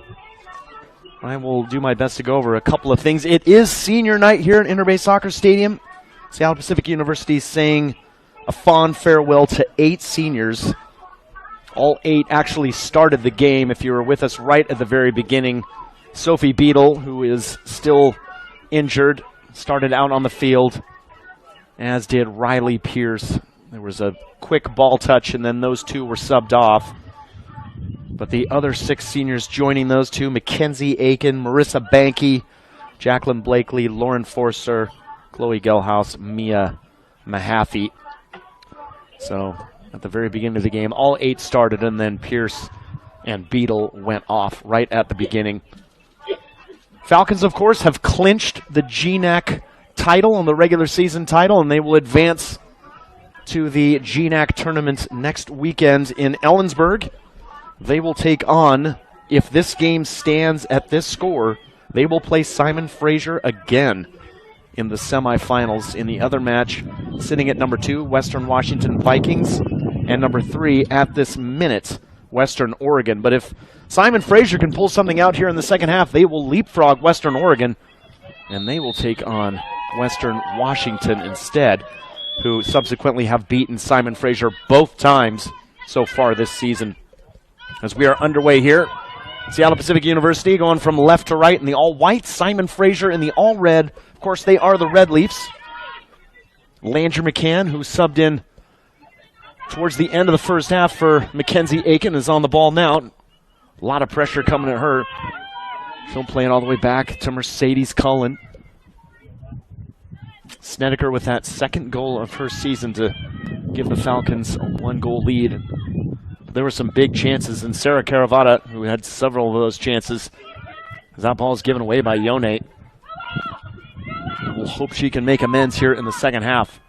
I will do my best to go over a couple of things. It is senior night here at Interbay Soccer Stadium. Seattle Pacific University saying a fond farewell to 8 seniors. All 8 actually started the game. If you were with us right at the very beginning, Sophie Beadle, who is still injured, started out on the field, as did Riley Pierce. There was a quick ball touch, and then those 2 were subbed off. But the other 6 seniors joining those 2, Mackenzie Aiken, Marissa Banky, Jacqueline Blakely, Lauren Forster, Chloe Gelhaus, Mia Mahaffey. So at the very beginning of the game, all 8 started, and then Pierce and Beadle went off right at the beginning. Falcons, of course, have clinched the GNAC title and the regular season title, and they will advance to the GNAC tournament next weekend in Ellensburg. They will take on, if this game stands at this score, they will play Simon Fraser again in the semifinals. In the other match, sitting at number 2, Western Washington Vikings, and number 3 at this minute, Western Oregon. But if Simon Fraser can pull something out here in the second half, they will leapfrog Western Oregon, and they will take on Western Washington instead, who subsequently have beaten Simon Fraser both times so far this season. As we are underway here, Seattle Pacific University going from left to right in the all-white, Simon Fraser in the all-red. Of course, they are the Red Leafs. Landry McCann, who subbed in towards the end of the first half for Mackenzie Aiken, is on the ball now. A lot of pressure coming at her. She'll play it all the way back to Mercedes Cullen. Snedeker with that second goal of her season to give the Falcons a 1-goal lead. There were some big chances, and Sarah Caravata, who had several of those chances, as that ball is given away by Yone. We'll hope she can make amends here in the second half.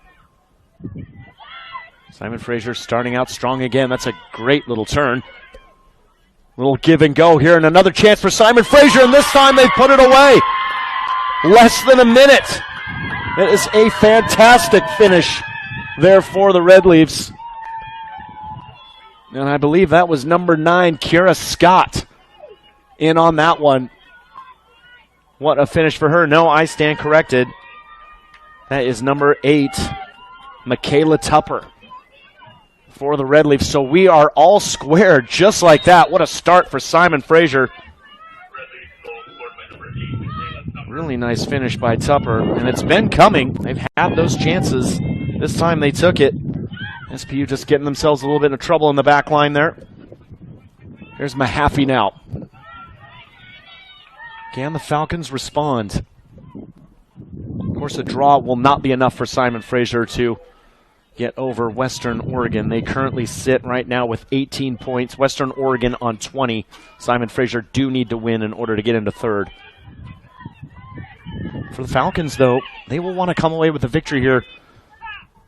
Simon Fraser starting out strong again. That's a great little turn. Little give and go here, and another chance for Simon Fraser, and this time they put it away. Less than a minute. It is a fantastic finish there for the Red Leafs. And I believe that was number 9, Kira Scott, in on that one. What a finish for her. No, I stand corrected. That is number 8, Michaela Tupper, for the Red Leafs. So we are all squared just like that. What a start for Simon Fraser. Really nice finish by Tupper, and it's been coming. They've had those chances. This time they took it. SPU just getting themselves a little bit of trouble in the back line there. There's Mahaffey now. Can the Falcons respond? Of course, a draw will not be enough for Simon Fraser to get over Western Oregon. They currently sit right now with 18 points. Western Oregon on 20. Simon Fraser do need to win in order to get into third. For the Falcons, though, they will want to come away with a victory here.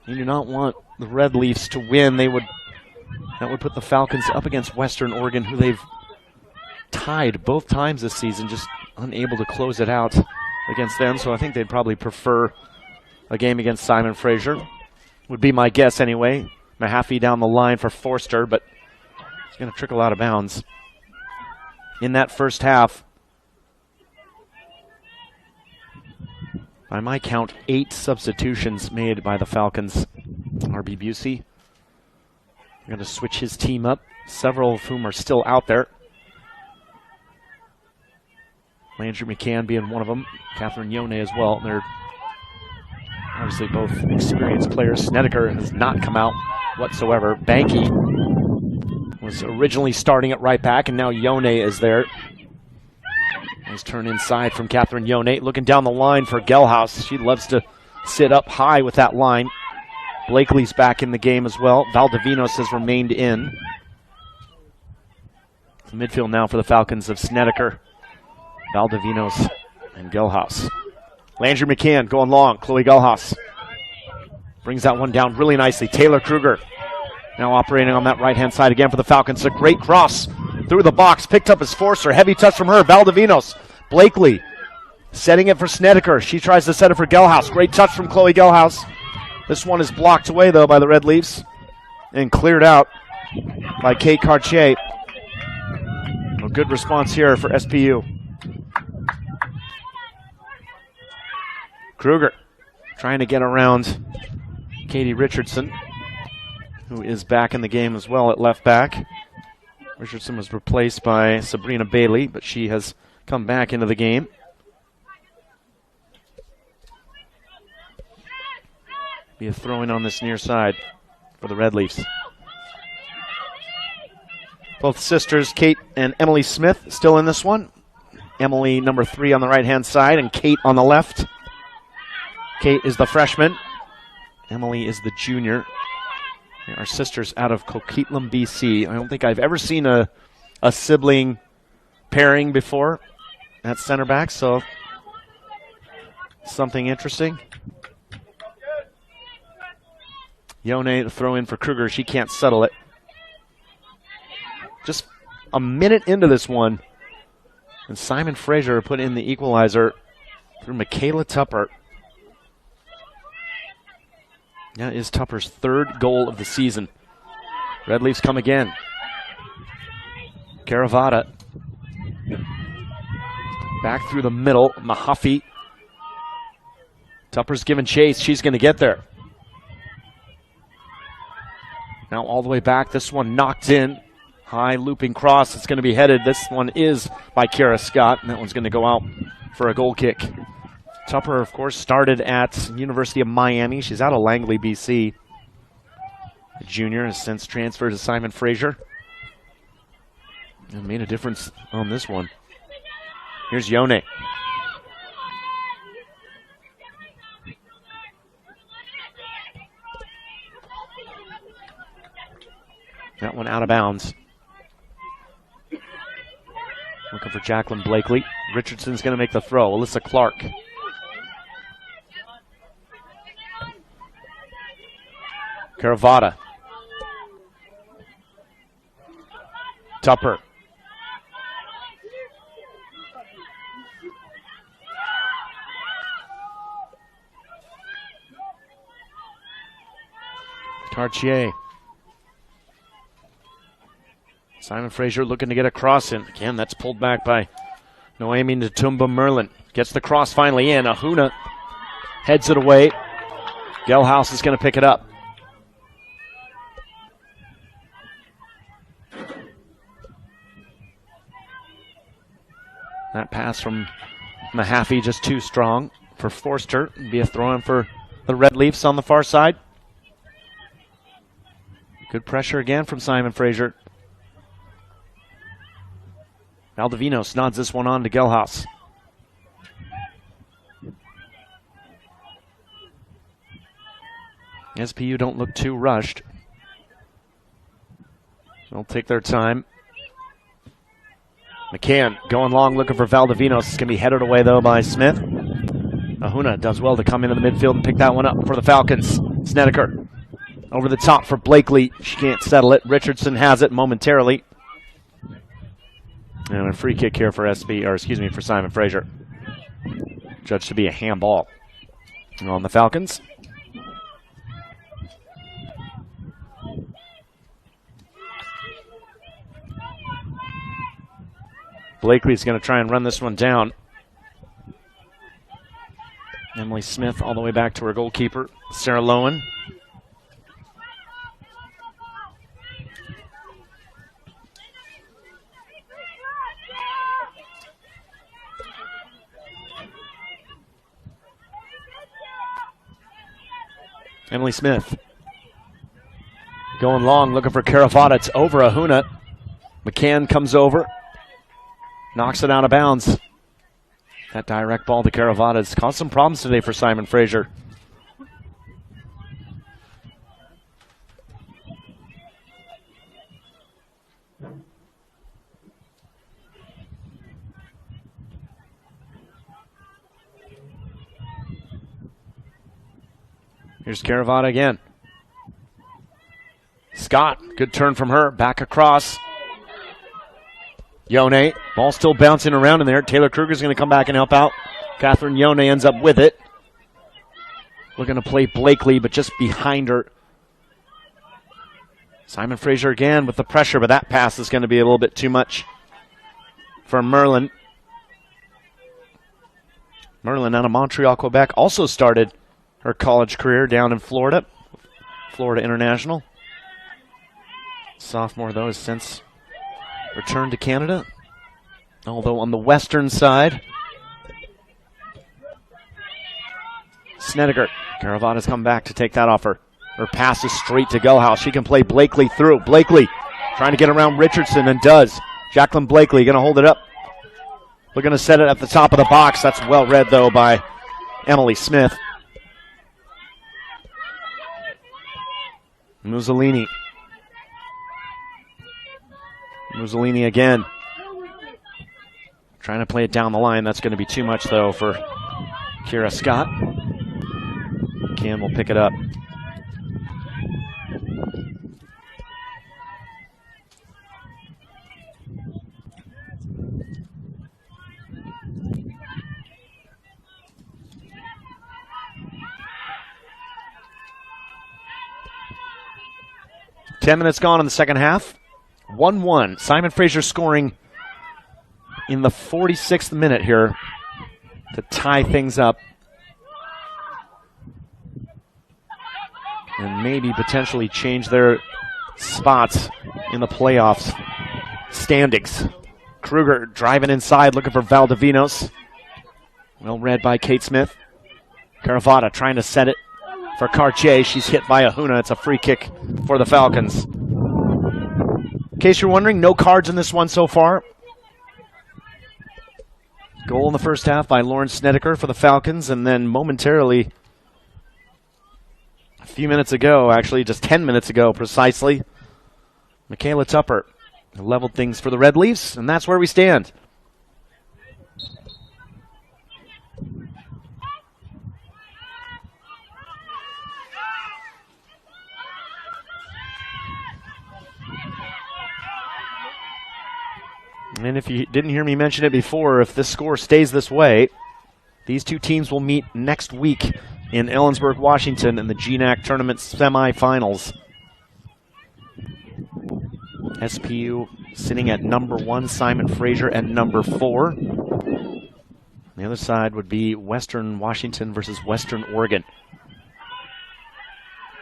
They do not want the Red Leafs to win. That would put the Falcons up against Western Oregon, who they've tied both times this season, just unable to close it out against them. So I think they'd probably prefer a game against Simon Fraser. Would be my guess anyway. Mahaffey down the line for Forster, but it's going to trickle out of bounds. In that first half, by my count, 8 substitutions made by the Falcons. RB Busey going to switch his team up, several of whom are still out there. Landry McCann being one of them, Catherine Yone as well. They're obviously both experienced players. Snedeker has not come out whatsoever. Banky was originally starting at right back, and now Yone is there. Nice turn inside from Catherine Yone. Looking down the line for Gelhaus. She loves to sit up high with that line. Blakely's back in the game as well. Valdivinos has remained in. The midfield now for the Falcons of Snedeker, Valdivinos, and Gelhaus. Landry McCann going long. Chloe Gelhaus brings that one down really nicely. Taylor Kruger now operating on that right-hand side again for the Falcons. A great cross through the box. Picked up as Forcer. Heavy touch from her. Valdivinos. Blakely setting it for Snedeker. She tries to set it for Gelhaus. Great touch from Chloe Gelhaus. This one is blocked away, though, by the Red Leafs and cleared out by Kate Cartier. A good response here for SPU. Kruger trying to get around Katie Richardson, who is back in the game as well at left back. Richardson was replaced by Sabrina Bailey, but she has come back into the game. Be a throw-in on this near side for the Red Leafs. Both sisters, Kate and Emily Smith, still in this one. Emily, number 3 on the right-hand side, and Kate on the left. Kate is the freshman. Emily is the junior. They are sisters out of Coquitlam, BC. I don't think I've ever seen a sibling pairing before at center back, so something interesting. Yone, the throw in for Kruger. She can't settle it. Just a minute into this one, and Simon Fraser put in the equalizer through Michaela Tupper. That is Tupper's 3rd goal of the season. Red Leafs come again. Caravata. Back through the middle. Mahaffey. Tupper's given chase. She's going to get there. Now all the way back. This one knocked in. High looping cross. It's going to be headed. This one is by Kara Scott, and that one's going to go out for a goal kick. Tupper, of course, started at University of Miami. She's out of Langley, BC. The junior has since transferred to Simon Fraser. And made a difference on this one. Here's Yone. That one out of bounds. Looking for Jacqueline Blakely. Richardson's going to make the throw. Alyssa Clark. Caravata. Tupper. Cartier. Simon Fraser looking to get a cross in. Again, that's pulled back by Noemi Natumba Merlin. Gets the cross finally in. Ahuna heads it away. Gelhaus is going to pick it up. That pass from Mahaffey just too strong for Forster. Be a throw-in for the Red Leafs on the far side. Good pressure again from Simon Fraser. Valdivinos nods this one on to Gelhaus. SPU don't look too rushed. They'll take their time. McCann going long, looking for Valdivinos. It's going to be headed away, though, by Smith. Ahuna does well to come into the midfield and pick that one up for the Falcons. Snedeker over the top for Blakely. She can't settle it. Richardson has it momentarily. And a free kick here for for Simon Fraser. Judged to be a handball on the Falcons. Blakely's going to try and run this one down. Emily Smith all the way back to her goalkeeper, Sarah Lowen. Emily Smith going long, looking for Caravata. It's over Ahuna. McCann comes over. Knocks it out of bounds. That direct ball to Caravata has caused some problems today for Simon Fraser. Here's Caravata again. Scott, good turn from her. Back across. Yone, ball still bouncing around in there. Taylor Kruger's going to come back and help out. Catherine Yone ends up with it. Looking to play Blakely, but just behind her. Simon Fraser again with the pressure, but that pass is going to be a little bit too much for Merlin. Merlin out of Montreal, Quebec, also started her college career down in Florida. Florida International. Sophomore, though, has since returned to Canada. Although on the western side, Snedeker. Caravata's come back to take that off her. Her pass is straight to Gullhouse. She can play Blakely through. Blakely trying to get around Richardson and does. Jacqueline Blakely going to hold it up. We're going to set it at the top of the box. That's well read, though, by Emily Smith. Mussolini. Mussolini again. Trying to play it down the line. That's going to be too much, though, for Kira Scott. Cam will pick it up. Ten minutes gone in the second half. 1-1. Simon Fraser scoring in the 46th minute here to tie things up. And maybe potentially change their spots in the playoffs standings. Kruger driving inside, looking for Valdivinos. Well read by Kate Smith. Caravata trying to set it for Cartier. She's hit by Ahuna. It's a free kick for the Falcons. In case you're wondering, no cards in this one so far. Goal in the first half by Lauren Snedeker for the Falcons, and then momentarily, a few minutes ago, actually just 10 minutes ago precisely, Michaela Tupper leveled things for the Red Leafs, and that's where we stand. And if you didn't hear me mention it before, if this score stays this way, these two teams will meet next week in Ellensburg, Washington in the GNAC tournament semifinals. SPU sitting at number 1, Simon Fraser at number 4. The other side would be Western Washington versus Western Oregon.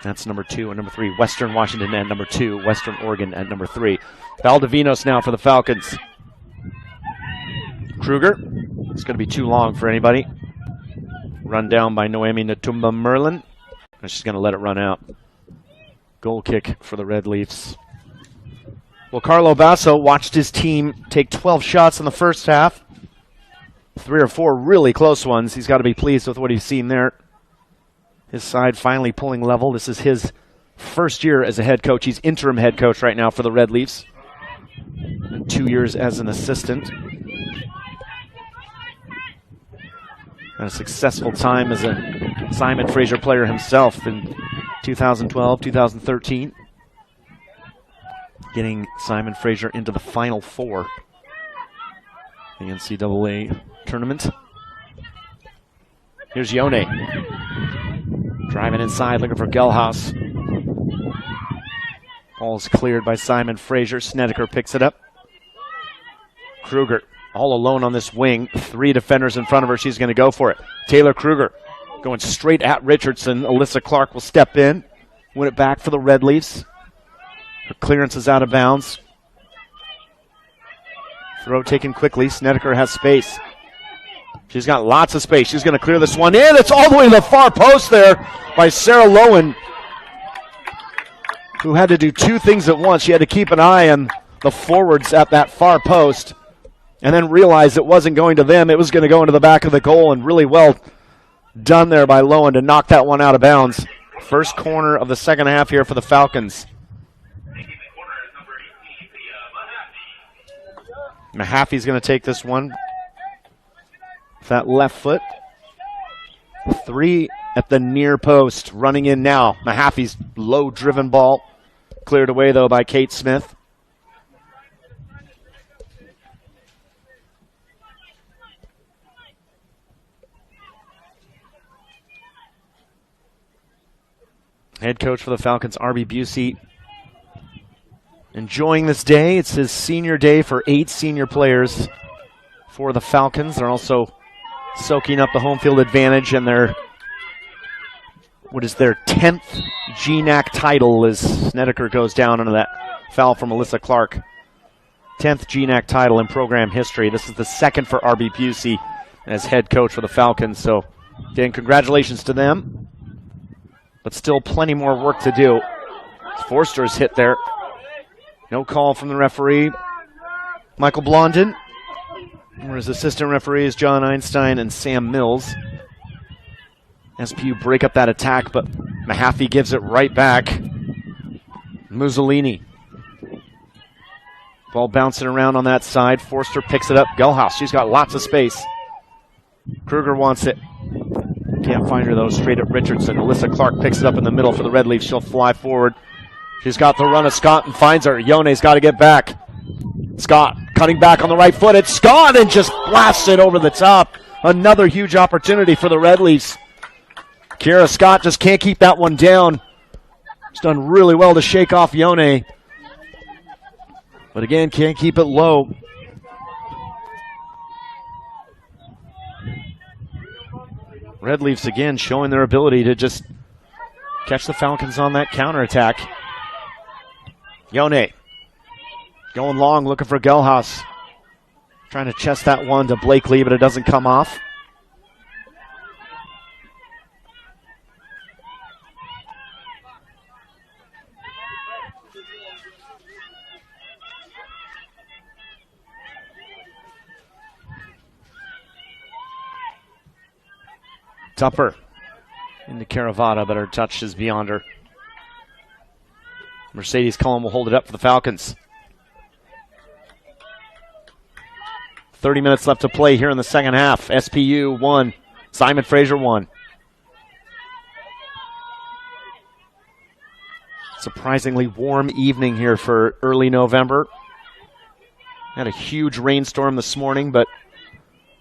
That's number 2 and number 3. Western Washington at number 2, Western Oregon at number 3. Valdivinos now for the Falcons. Kruger. It's going to be too long for anybody. Run down by Noemi Natumba Merlin. And she's going to let it run out. Goal kick for the Red Leafs. Well, Carlo Basso watched his team take 12 shots in the first half. 3 or 4 really close ones. He's got to be pleased with what he's seen there. His side finally pulling level. This is his first year as a head coach. He's interim head coach right now for the Red Leafs. And 2 years as an assistant. And a successful time as a Simon Fraser player himself in 2012, 2013. Getting Simon Fraser into the Final Four. The NCAA tournament. Here's Yone. Driving inside, looking for Gullhouse. Ball's cleared by Simon Fraser. Snedeker picks it up. Kruger all alone on this wing. 3 defenders in front of her. She's going to go for it. Taylor Kruger going straight at Richardson. Alyssa Clark will step in. Win it back for the Red Leafs. Her clearance is out of bounds. Throw taken quickly. Snedeker has space. She's got lots of space. She's going to clear this one in. It's all the way to the far post there by Sarah Lowen, who had to do 2 things at once. She had to keep an eye on the forwards at that far post and then realized it wasn't going to them. It was going to go into the back of the goal, and really well done there by Lowen to knock that one out of bounds. First corner of the second half here for the Falcons. Mahaffey's going to take this one with that left foot. 3 at the near post. Running in now. Mahaffey's low-driven ball. Cleared away, though, by Kate Smith. Head coach for the Falcons, R.B. Busey, enjoying this day. It's his senior day for 8 senior players for the Falcons. They're also soaking up the home field advantage and their 10th GNAC title as Snedeker goes down under that foul from Alyssa Clark. 10th GNAC title in program history. This is the second for R.B. Busey as head coach for the Falcons. So, again, congratulations to them. But still plenty more work to do. Forster's hit there. No call from the referee, Michael Blondin. Or his assistant referees, John Einstein and Sam Mills. SPU break up that attack, but Mahaffey gives it right back. Mussolini. Ball bouncing around on that side. Forster picks it up. Gelhaus, she's got lots of space. Kruger wants it. Can't find her, though, straight at Richardson. Alyssa Clark picks it up in the middle for the Red Leafs. She'll fly forward. She's got the run of Scott and finds her. Yone's got to get back. Scott cutting back on the right foot. It's Scott and just blasts it over the top. Another huge opportunity for the Red Leafs. Kira Scott just can't keep that one down. She's done really well to shake off Yone. But again, can't keep it low. Red Leafs again showing their ability to just catch the Falcons on that counterattack. Yone going long, looking for Gelhaus. Trying to chest that one to Blakely, but it doesn't come off. Tupper into Caravata, but her touch is beyond her. Mercedes Cullen will hold it up for the Falcons. 30 minutes left to play here in the second half. SPU 1, Simon Fraser 1. Surprisingly warm evening here for early November. Had a huge rainstorm this morning, but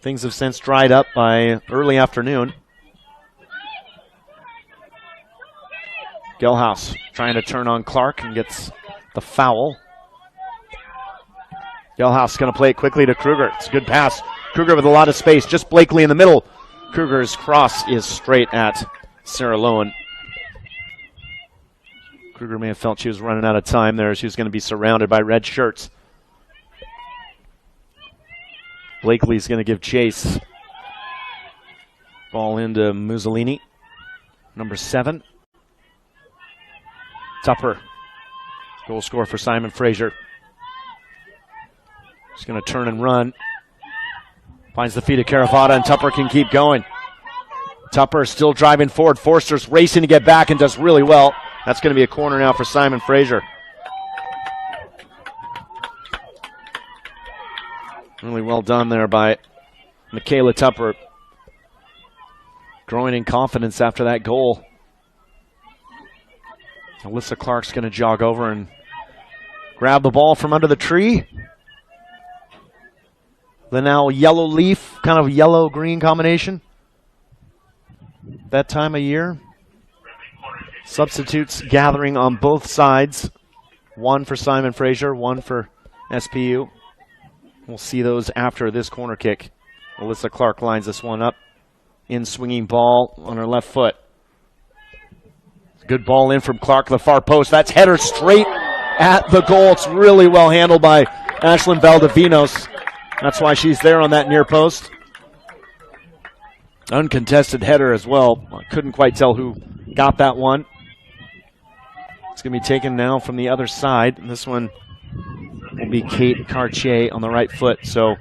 things have since dried up by early afternoon. Gelhaus trying to turn on Clark and gets the foul. Gelhaus going to play it quickly to Kruger. It's a good pass. Kruger with a lot of space. Just Blakely in the middle. Kruger's cross is straight at Sarah Lowen. Kruger may have felt she was running out of time there. She was going to be surrounded by red shirts. Blakely's going to give chase. Ball into Mussolini. Number 7. Tupper. Goal score for Simon Fraser. He's going to turn and run. Finds the feet of Caravata, and Tupper can keep going. Tupper still driving forward. Forster's racing to get back and does really well. That's going to be a corner now for Simon Fraser. Really well done there by Michaela Tupper. Growing in confidence after that goal. Alyssa Clark's going to jog over and grab the ball from under the tree. The now yellow leaf, kind of yellow-green combination. That time of year. Substitutes gathering on both sides. 1 for Simon Fraser, 1 for SPU. We'll see those after this corner kick. Alyssa Clark lines this one up. In swinging ball on her left foot. Good ball in from Clark to the far post. That's header straight at the goal. It's really well handled by Ashlyn Valdivinos. That's why she's there on that near post. Uncontested header as well. I couldn't quite tell who got that one. It's going to be taken now from the other side. And this one will be Kate Cartier on the right foot. So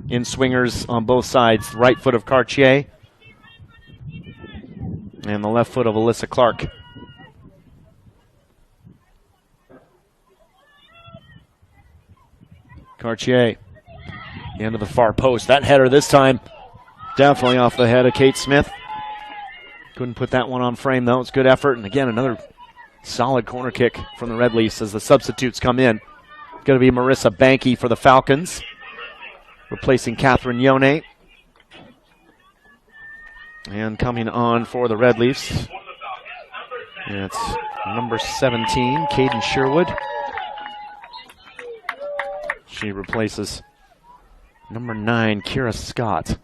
in swingers on both sides. Right foot of Cartier and the left foot of Alyssa Clark. Cartier into the far post. That header this time definitely off the head of Kate Smith. Couldn't put that one on frame, though. It's good effort. And again, another solid corner kick from the Red Leafs as the substitutes come in. It's going to be Marissa Banky for the Falcons, replacing Catherine Yone. And coming on for the Red Leafs, it's number 17, Caden Sherwood. She replaces number 9, Kira Scott.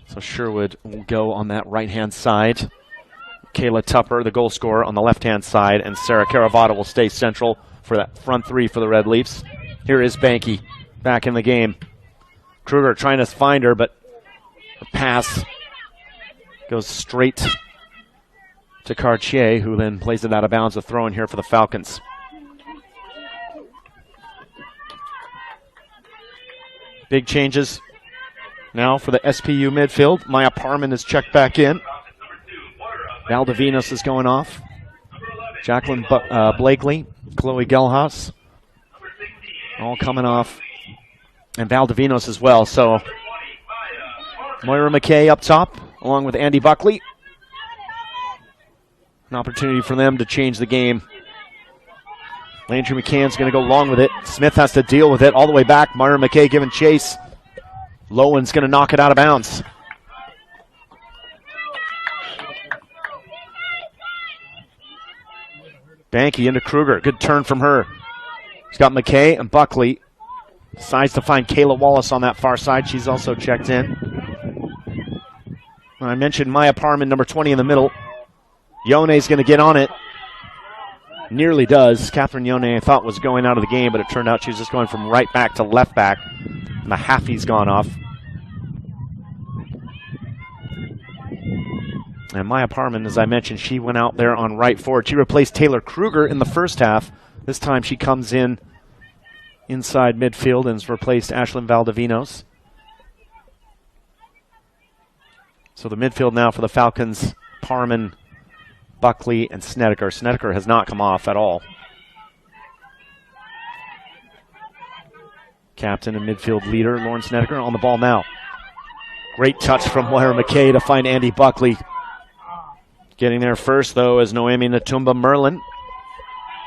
So Sherwood will go on that right-hand side. Kayla Tupper, the goal scorer, on the left-hand side, and Sarah Caravata will stay central for that front three for the Red Leafs. Here is Banky back in the game. Kruger trying to find her, but the pass goes straight to Cartier, who then plays it out of bounds. A throw in here for the Falcons. Big changes now for the SPU midfield. Maya Parman is checked back in. Valdivinos is going off. Jacqueline Blakely, Chloe Gelhaus, all coming off. And Valdivinos as well. So Moira McKay up top, along with Andy Buckley. An opportunity for them to change the game. Landry McCann's going to go long with it. Smith has to deal with it all the way back. Moira McKay giving chase. Lowen's going to knock it out of bounds. Banky into Kruger. Good turn from her. She's got McKay and Buckley. Decides to find Kayla Wallace on that far side. She's also checked in. I mentioned Maya Parman, number 20 in the middle. Yone's going to get on it. Nearly does. Catherine Yone, I thought, was going out of the game, but it turned out she was just going from right back to left back. And the halfie's gone off. And Maya Parman, as I mentioned, she went out there on right forward. She replaced Taylor Kruger in the first half. This time she comes in inside midfield and has replaced Ashlyn Valdivinos. So the midfield now for the Falcons, Parman, Buckley, and Snedeker. Snedeker has not come off at all. Captain and midfield leader, Lauren Snedeker, on the ball now. Great touch from Moira McKay to find Andy Buckley. Getting there first, though, is Noemi Natumba Merlin.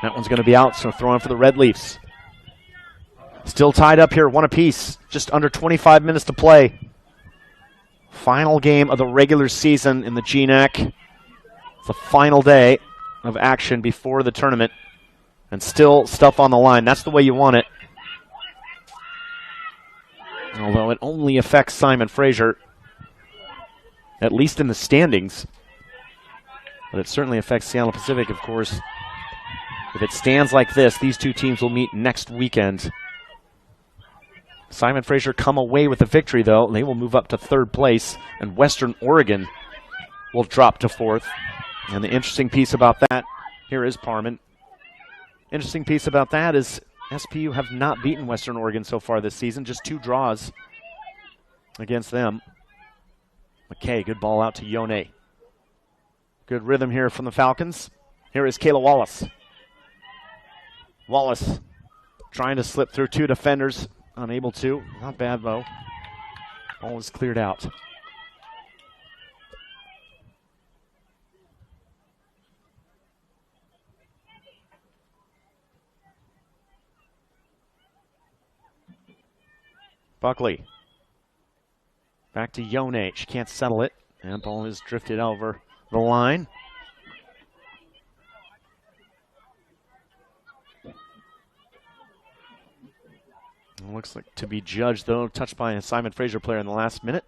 That one's going to be out, so throwing for the Red Leafs. Still tied up here, one apiece. Just under 25 minutes to play. Final game of the regular season in the GNAC. It's the final day of action before the tournament. And still stuff on the line. That's the way you want it. Although it only affects Simon Fraser, at least in the standings. But it certainly affects Seattle Pacific, of course. If it stands like this, these two teams will meet next weekend. Simon Fraser come away with a victory, though. They will move up to third place, and Western Oregon will drop to fourth. And the interesting piece about that, here is Parman. Interesting piece about that is SPU have not beaten Western Oregon so far this season, just 2 draws against them. McKay, good ball out to Yone. Good rhythm here from the Falcons. Here is Kayla Wallace. Wallace trying to slip through 2 defenders. Unable to. Not bad, though. Ball is cleared out. Buckley. Back to Yone. She can't settle it. And ball is drifted over the line. Looks like to be judged, though, touched by a Simon Fraser player in the last minute.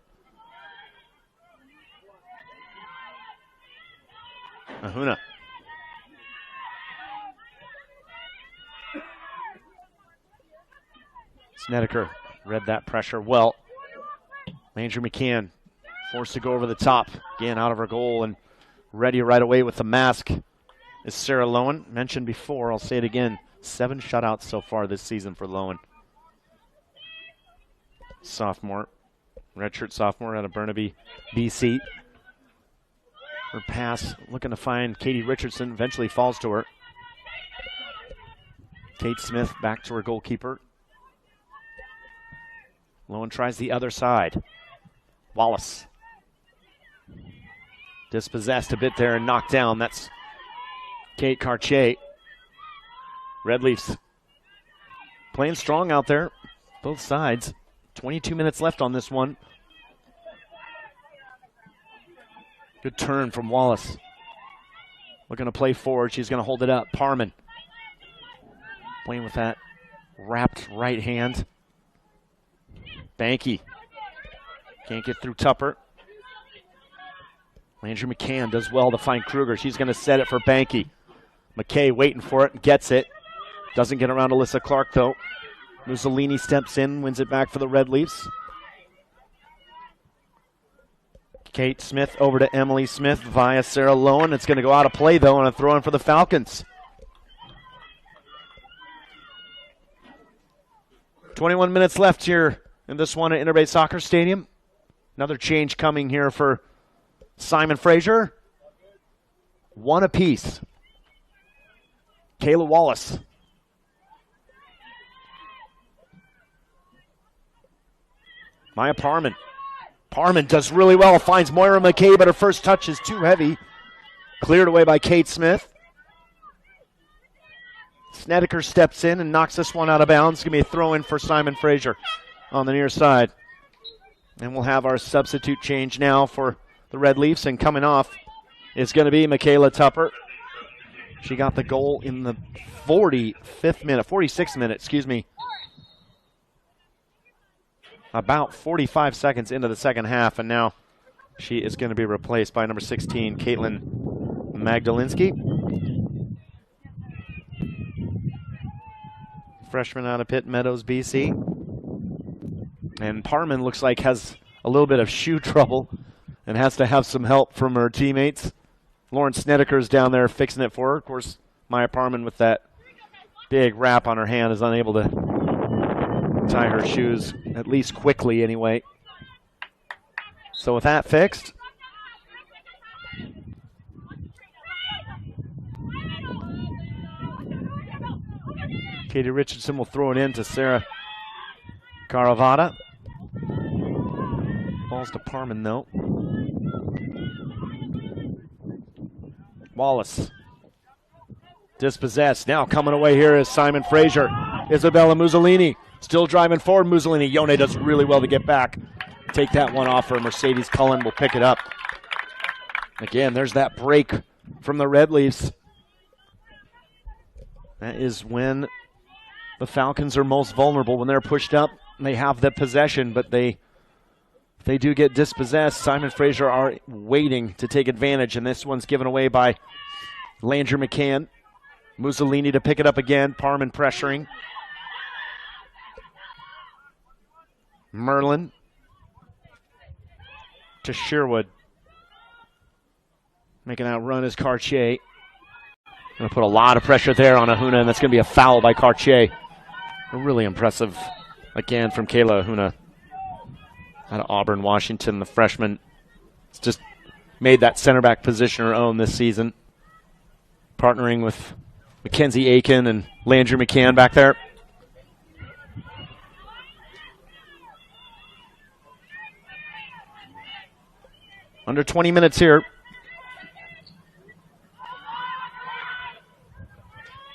Ahuna. Snedeker read that pressure well. Landry McCann forced to go over the top. Again, out of her goal and ready right away with the mask is Sarah Lowen. Mentioned before, I'll say it again, 7 shutouts so far this season for Lowen. Sophomore, redshirt sophomore out of Burnaby, BC. Her pass looking to find Katie Richardson, eventually falls to her. Kate Smith back to her goalkeeper. Lowen tries the other side. Wallace. Dispossessed a bit there and knocked down. That's Kate Cartier. Red Leafs playing strong out there, both sides. 22 minutes left on this one. Good turn from Wallace. Looking to play forward. She's going to hold it up. Parman playing with that wrapped right hand. Banky can't get through Tupper. Landry McCann does well to find Kruger. She's going to set it for Banky. McKay waiting for it, gets it. Doesn't get around Alyssa Clark, though. Mussolini steps in, wins it back for the Red Leafs. Kate Smith over to Emily Smith via Sarah Lowen. It's going to go out of play, though, and a throw-in for the Falcons. 21 minutes left here in this one at Interbay Soccer Stadium. Another change coming here for Simon Fraser. One apiece. Kayla Wallace. Maya Parman. Parman does really well, finds Moira McKay, but her first touch is too heavy. Cleared away by Kate Smith. Snedeker steps in and knocks this one out of bounds. It's going to be a throw-in for Simon Fraser on the near side. And we'll have our substitute change now for the Red Leafs, and coming off is going to be Michaela Tupper. She got the goal in the 46th minute, excuse me. About 45 seconds into the second half, and now she is going to be replaced by number 16, Caitlin Magdalinski. Freshman out of Pitt Meadows, BC. And Parman looks like has a little bit of shoe trouble and has to have some help from her teammates. Lauren Snedeker's down there fixing it for her. Of course, Maya Parman with that big wrap on her hand is unable to tie her shoes, at least quickly anyway. So with that fixed, Katie Richardson will throw it in to Sarah Caravata. Balls to Parman though. Wallace. Dispossessed. Now coming away here is Simon Fraser. Isabella Mussolini still driving forward. Mussolini. Yone does really well to get back. Take that one off her. Mercedes Cullen will pick it up. Again, there's that break from the Red Leafs. That is when the Falcons are most vulnerable, when they're pushed up. They have the possession, but they do get dispossessed. Simon Fraser are waiting to take advantage, and this one's given away by Landry McCann. Mussolini to pick it up again. Parman pressuring. Merlin to Sherwood. Making that run is Cartier. Going to put a lot of pressure there on Ahuna, and that's going to be a foul by Cartier. Really impressive, again, from Kayla Ahuna out of Auburn, Washington. The freshman has just made that center back position her own this season, partnering with Mackenzie Aiken and Landry McCann back there. Under 20 minutes here.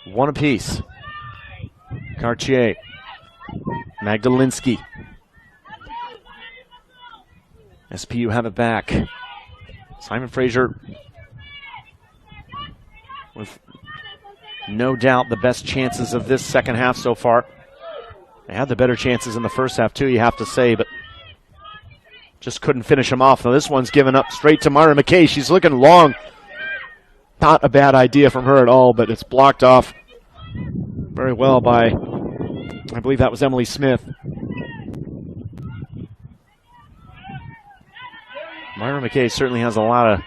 One apiece. Cartier. Magdalinski. SPU have it back. Simon Fraser with no doubt the best chances of this second half so far. They had the better chances in the first half too, you have to say, but just couldn't finish them off. Now this one's given up straight to Myra McKay. She's looking long. Not a bad idea from her at all, but it's blocked off very well by, I believe that was Emily Smith. Myra McKay certainly has a lot of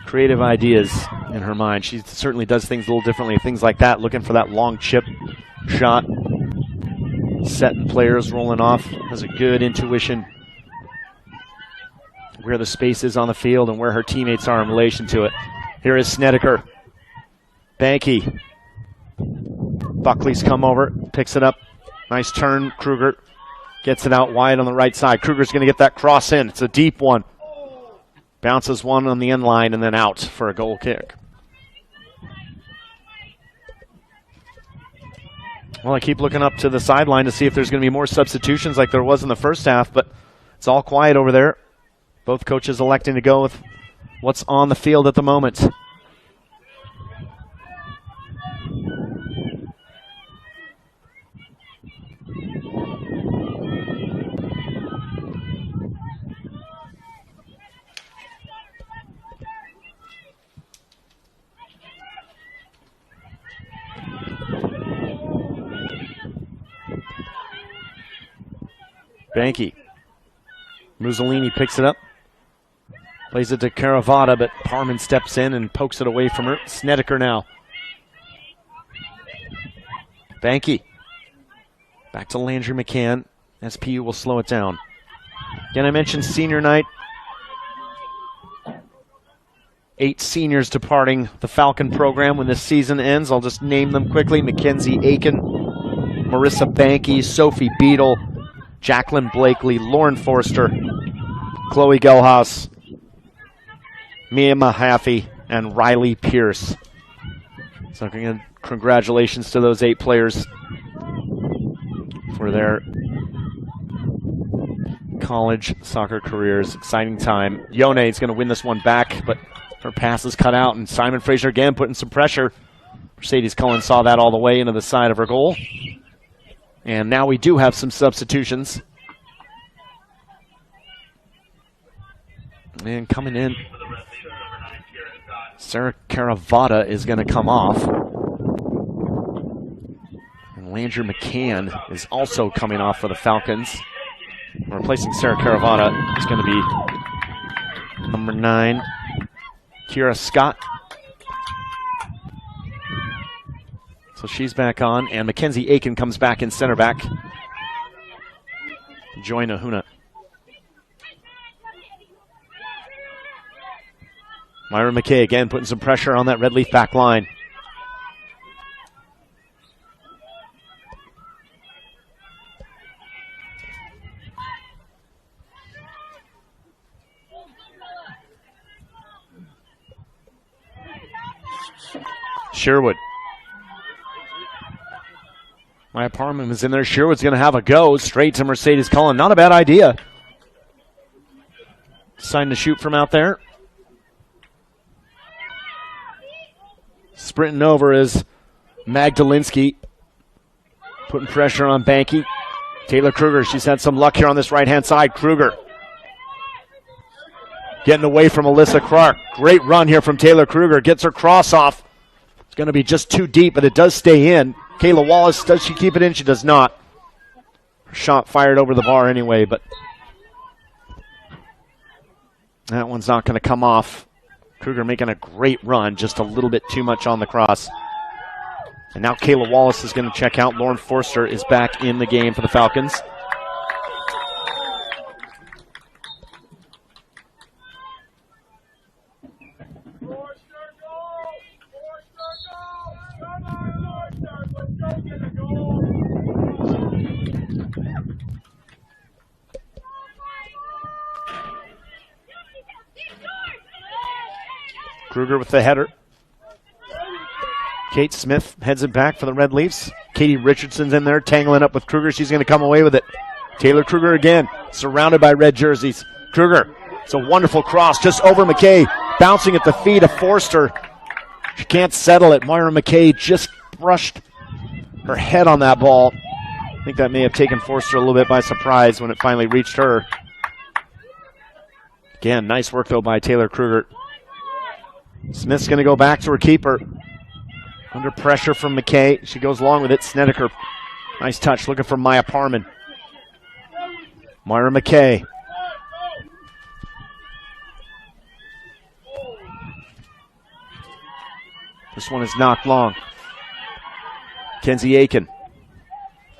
creative ideas in her mind. She certainly does things a little differently. Things like that, looking for that long chip shot. Setting players rolling off. Has a good intuition where the space is on the field and where her teammates are in relation to it. Here is Snedeker. Banky. Buckley's come over, picks it up. Nice turn. Kruger gets it out wide on the right side. Kruger's going to get that cross in. It's a deep one. Bounces one on the end line and then out for a goal kick. Well, I keep looking up to the sideline to see if there's going to be more substitutions like there was in the first half, but it's all quiet over there. Both coaches electing to go with what's on the field at the moment. Banky. Mussolini picks it up. Plays it to Caravata, but Parman steps in and pokes it away from her. Snedeker now. Banky. Back to Landry McCann. SPU will slow it down. Again, I mentioned senior night. 8 seniors departing the Falcon program when this season ends. I'll just name them quickly. Mackenzie Aiken, Marissa Banky, Sophie Beadle, Jacqueline Blakely, Lauren Forster, Chloe Gelhaus, Mia Mahaffey, and Riley Pierce. So again, congratulations to those 8 players for their college soccer careers. Exciting time. Yone is going to win this one back, but her pass is cut out, and Simon Fraser again putting some pressure. Mercedes Cullen saw that all the way into the side of her goal. And now we do have some substitutions. And coming in, Sarah Caravata is going to come off. And Landry McCann is also coming off for the Falcons. Replacing Sarah Caravata is going to be number 9, Kira Scott. So she's back on, and Mackenzie Aiken comes back in center back. Joy Nahuna. Myra McKay again putting some pressure on that Red Leaf back line. Sherwood. My apartment is in there. Sherwood's going to have a go straight to Mercedes Cullen. Not a bad idea. Deciding to shoot from out there. Sprinting over is Magdalinsky. Putting pressure on Banky. Taylor Kruger, she's had some luck here on this right-hand side. Kruger getting away from Alyssa Clark. Great run here from Taylor Kruger. Gets her cross off. It's going to be just too deep, but it does stay in. Kayla Wallace, does she keep it in? She does not. Her shot fired over the bar anyway, but that one's not going to come off. Kruger making a great run, just a little bit too much on the cross. And now Kayla Wallace is going to check out. Lauren Forster is back in the game for the Falcons. Kruger with the header. Kate Smith heads it back for the Red Leafs. Katie Richardson's in there tangling up with Kruger. She's going to come away with it. Taylor Kruger again, surrounded by red jerseys. Kruger, it's a wonderful cross just over McKay, bouncing at the feet of Forster. She can't settle it. Myra McKay just brushed her head on that ball. I think that may have taken Forster a little bit by surprise when it finally reached her. Again, nice work, though, by Taylor Kruger. Smith's going to go back to her keeper. Under pressure from McKay. She goes along with it. Snedeker. Nice touch. Looking for Maya Parman. Myra McKay. This one is knocked long. Kenzie Aiken.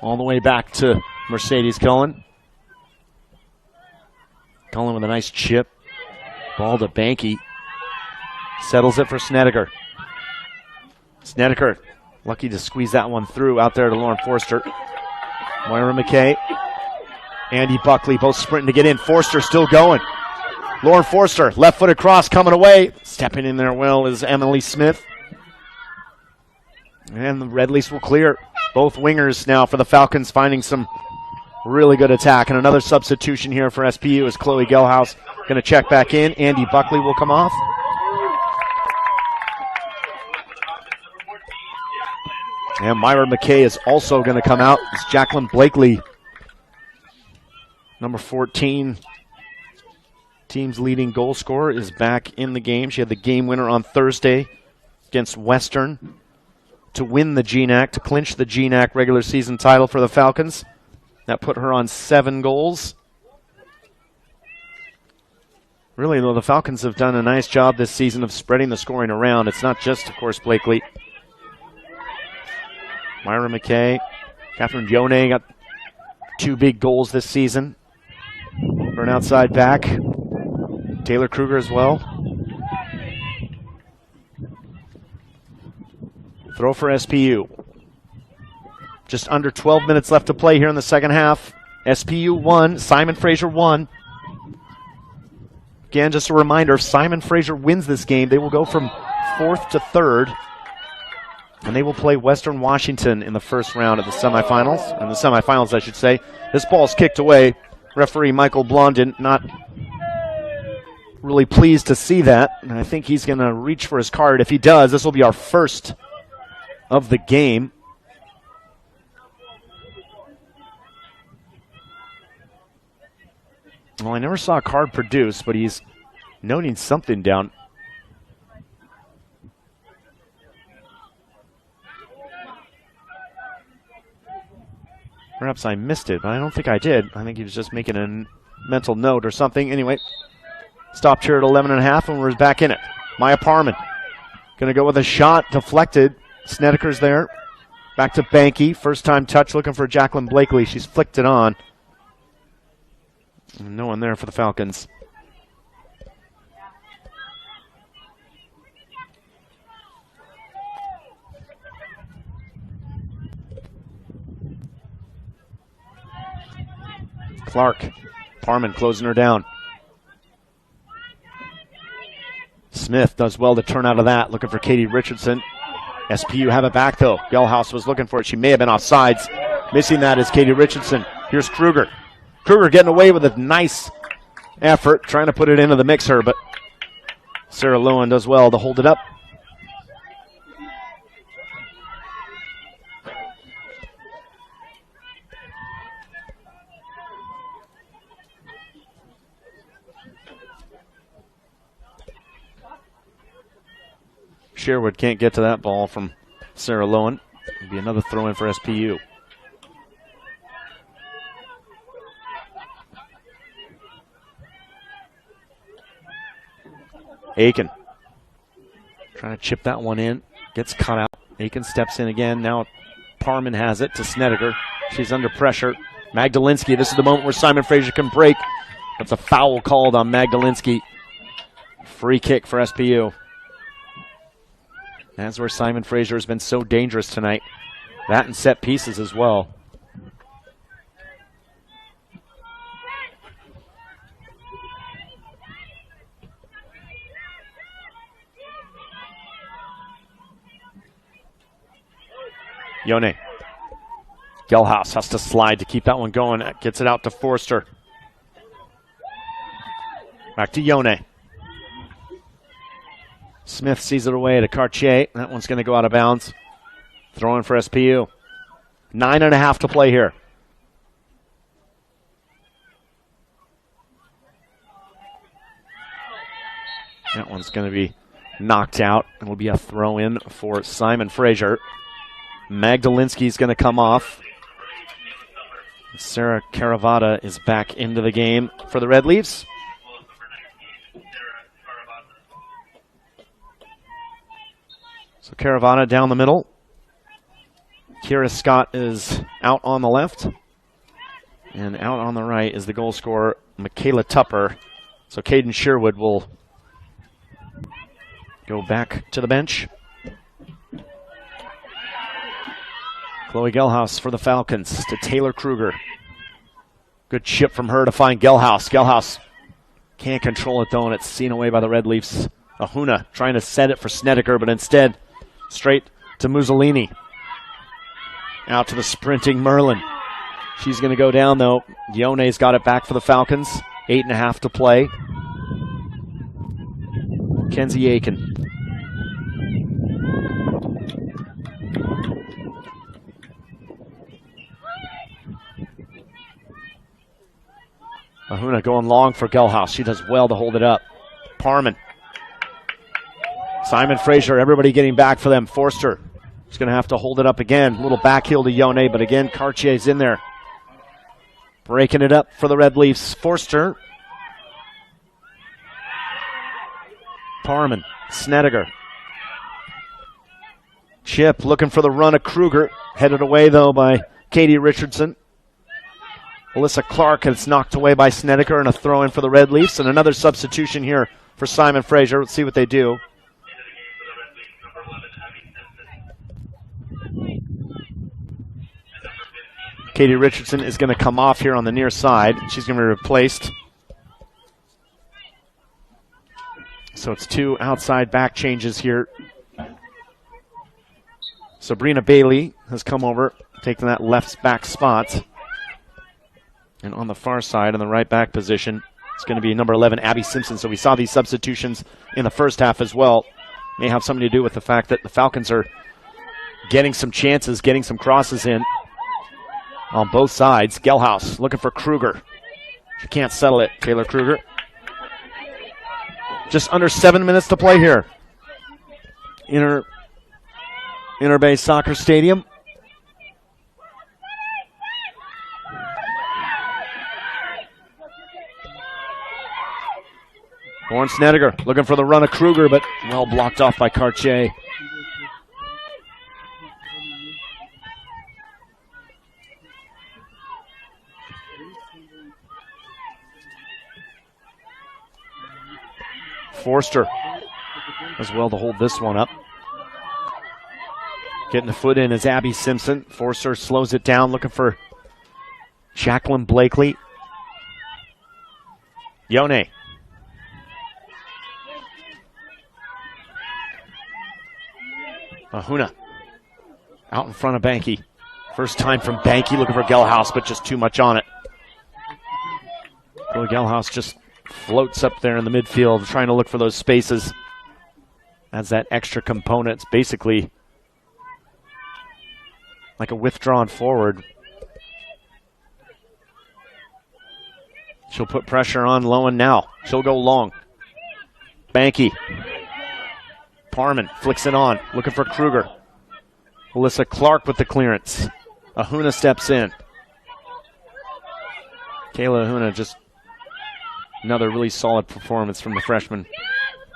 All the way back to Mercedes Cullen. Cullen with a nice chip. Ball to Banky. Settles it for Snedeker. Snedeker, lucky to squeeze that one through out there to Lauren Forster. Moira McKay, Andy Buckley, both sprinting to get in. Forster still going. Lauren Forster, left-footed cross coming away. Stepping in there well is Emily Smith. And the Red Leafs will clear. Both wingers now for the Falcons finding some really good attack. And another substitution here for SPU is Chloe Gelhaus going to check back in. Andy Buckley will come off. And Myra McKay is also going to come out. It's Jacqueline Blakely, number 14. Team's leading goal scorer is back in the game. She had the game winner on Thursday against Western to win the GNAC, to clinch the GNAC regular season title for the Falcons. That put her on 7 goals. Really, though, the Falcons have done a nice job this season of spreading the scoring around. It's not just, of course, Blakely. Myra McKay, Catherine Yone got 2 big goals this season. For an outside back. Taylor Kruger as well. Throw for SPU. Just under 12 minutes left to play here in the second half. SPU 1, Simon Fraser 1. Again, just a reminder, if Simon Fraser wins this game, they will go from 4th to 3rd. And they will play Western Washington in the first round of the semifinals. In the semifinals, I should say. This ball's kicked away. Referee Michael Blondin not really pleased to see that. And I think he's going to reach for his card. If he does, this will be our first of the game. Well, I never saw a card produced, but he's noting something down. Perhaps I missed it, but I don't think I did. I think he was just making a mental note or something. Anyway, stopped here at 11.5, and we're back in it. Maya Parman going to go with a shot, deflected. Snedeker's there. Back to Banky. First time touch, looking for Jacqueline Blakely. She's flicked it on. No one there for the Falcons. Clark. Parman closing her down. Smith does well to turn out of that. Looking for Katie Richardson. SPU have it back, though. Gelhaus was looking for it. She may have been offsides. Missing that is Katie Richardson. Here's Kruger. Kruger getting away with a nice effort, trying to put it into the mixer, but Sarah Lowen does well to hold it up. Sherwood can't get to that ball from Sarah Lowen. It'll be another throw in for SPU. Aiken trying to chip that one in. Gets cut out. Aiken steps in again. Now Parman has it to Snedeker. She's under pressure. Magdalinsky, this is the moment where Simon Fraser can break. That's a foul called on Magdalinsky. Free kick for SPU. That's where Simon Fraser has been so dangerous tonight. That and set pieces as well. Yone. Gelhaus has to slide to keep that one going. Gets it out to Forster. Back to Yone. Smith sees it away to Cartier. That one's going to go out of bounds. Throwing for SPU. 9.5 to play here. That one's going to be knocked out. It will be a throw in for Simon Fraser. Magdalinsky's going to come off. Sarah Caravata is back into the game for the Red Leafs. So Caravana down the middle. Kira Scott is out on the left. And out on the right is the goal scorer, Michaela Tupper. So Caden Sherwood will go back to the bench. Chloe Gelhaus for the Falcons to Taylor Kruger. Good chip from her to find Gelhaus. Gelhaus Can't control it though, and it's seen away by the Red Leafs. Ahuna trying to set it for Snedeker, but instead straight to Mussolini. Out to the sprinting Merlin. She's going to go down though. Yone's got it back for the Falcons. 8.5 to play. Kenzie Aiken. Ahuna going long for Gelhaus. She does well to hold it up. Parman. Simon Fraser, everybody getting back for them. Forster is going to have to hold it up again. Little back heel to Yone, but again, Cartier's in there. Breaking it up for the Red Leafs. Forster. Parman. Snedeker. Chip looking for the run of Kruger. Headed away, though, by Katie Richardson. Alyssa Clark, and it's knocked away by Snedeker, and a throw-in for the Red Leafs, and another substitution here for Simon Fraser. Let's see what they do. Katie Richardson is going to come off here on the near side. She's going to be replaced. So it's 2 outside back changes here. Sabrina Bailey has come over, taking that left back spot. And on the far side, in the right back position, it's going to be number 11, Abby Simpson. So we saw these substitutions in the first half as well. May have something to do with the fact that the Falcons are getting some chances, getting some crosses in on both sides. Gelhaus looking for Kruger. She can't settle it. Taylor Kruger. Just under 7 minutes to play here. Inner Bay Soccer Stadium. Lauren Snedeker looking for the run of Kruger, but well blocked off by Cartier. Forster as well to hold this one up. Getting the foot in is Abby Simpson. Forster slows it down, looking for Jacqueline Blakely. Yone. Ahuna out in front of Banky. First time from Banky, looking for Gelhaus, but just too much on it. Billy Gelhaus just floats up there in the midfield, trying to look for those spaces. Adds that extra component. It's basically like a withdrawn forward. She'll put pressure on Lowen now. She'll go long. Banky. Parman flicks it on, looking for Kruger. Alyssa Clark with the clearance. Ahuna steps in. Kayla Ahuna, just another really solid performance from the freshman.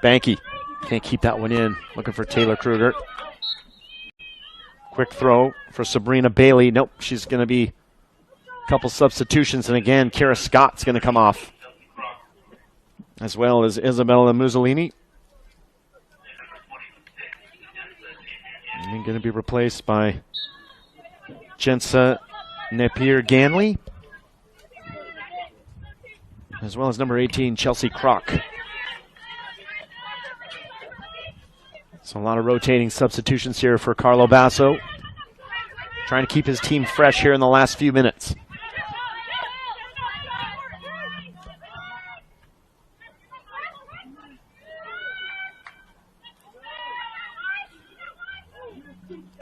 Banky can't keep that one in, looking for Taylor Kruger. Quick throw for Sabrina Bailey. Nope, she's going to be a couple substitutions, and again, Kara Scott's going to come off, as well as Isabella Mussolini. And going to be replaced by Jensa Napier-Ganley, as well as number 18, Chelsea Kroc. So a lot of rotating substitutions here for Carlo Basso, trying to keep his team fresh here in the last few minutes.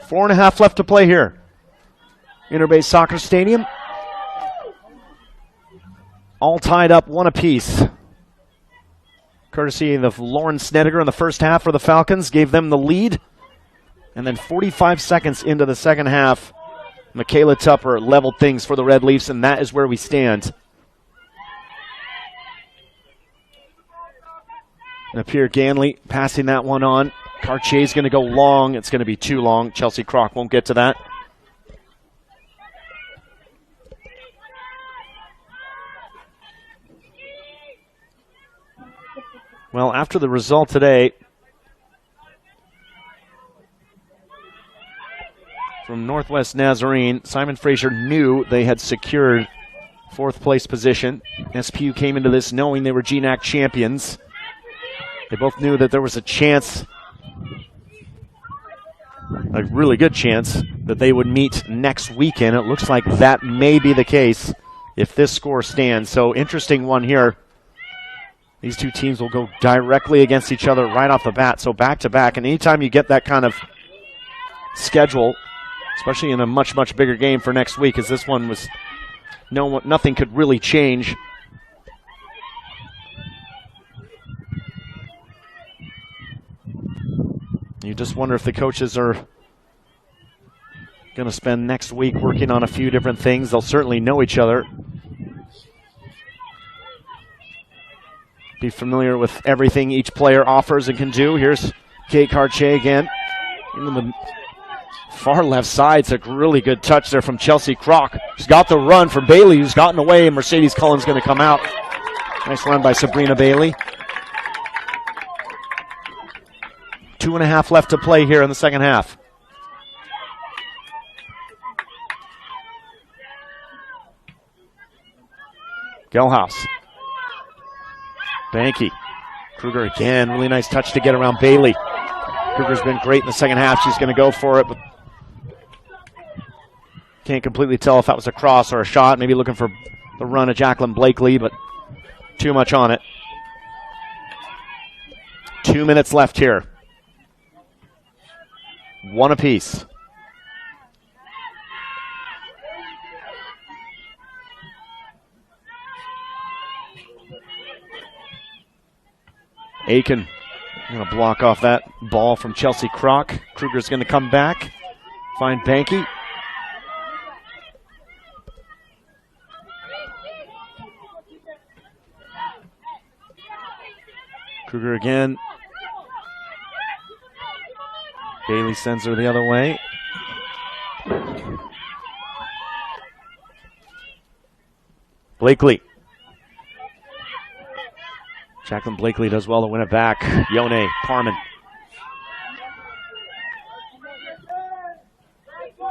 Four and a half left to play here. Inner Bay Soccer Stadium. All tied up, one apiece. Courtesy of Lauren Snedeker in the first half for the Falcons, gave them the lead. And then 45 seconds into the second half, Michaela Tupper leveled things for the Red Leafs, and that is where we stand. Napier-Ganley passing that one on. Cartier's going to go long. It's going to be too long. Chelsea Kroc won't get to that. Well, after the result today from Northwest Nazarene, Simon Fraser knew they had secured fourth place position. SPU came into this knowing they were GNAC champions. They both knew that there was a chance, a really good chance, that they would meet next weekend. It looks like that may be the case if this score stands. So interesting one here. These two teams will go directly against each other right off the bat. So back to back. And anytime you get that kind of schedule, especially in a much, much bigger game for next week, as this one was, nothing could really change. You just wonder if the coaches are going to spend next week working on a few different things. They'll certainly know each other, be familiar with everything each player offers and can do. Here's Kate Cartier again. Into the far left side. It's a really good touch there from Chelsea Kroc. She's got the run from Bailey, who's gotten away, and Mercedes Cullen's going to come out. Nice run by Sabrina Bailey. 2.5 left to play here in the second half. Gelhaus. Banky. Kruger again. Really nice touch to get around Bailey. Kruger's been great in the second half. She's going to go for it, but can't completely tell if that was a cross or a shot. Maybe looking for the run of Jacqueline Blakely, but too much on it. 2 minutes left here. One apiece. Aiken going to block off that ball from Chelsea Kroc. Kruger's going to come back, find Banky. Kruger again. Bailey sends her the other way. Blakely. Jacqueline Blakely does well to win it back. Yone Parman.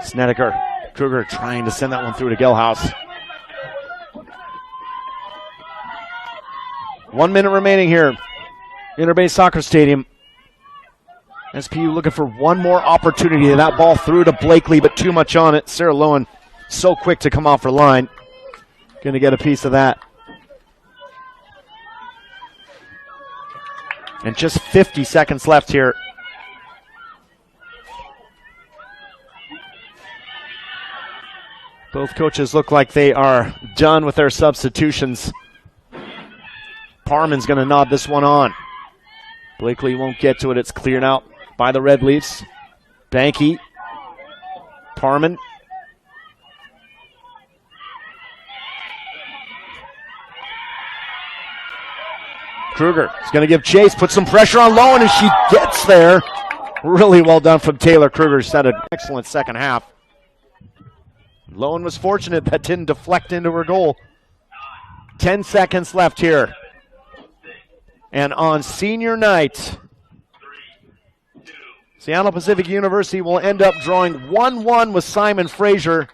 Snedeker. Kruger trying to send that one through to Gelhaus. 1 minute remaining here. Interbay Soccer Stadium. SPU looking for one more opportunity. That ball through to Blakely, but too much on it. Sarah Lowen so quick to come off her line. Going to get a piece of that. And just 50 seconds left here. Both coaches look like they are done with their substitutions. Parman's going to nod this one on. Blakely won't get to it. It's cleared out by the Red Leafs. Banky. Parman. Kruger is going to give chase, put some pressure on Lowen, and she gets there. Really well done from Taylor Kruger. She's had an excellent second half. Lowen was fortunate that didn't deflect into her goal. 10 seconds left here. And on senior night, Seattle Pacific University will end up drawing 1-1 with Simon Fraser,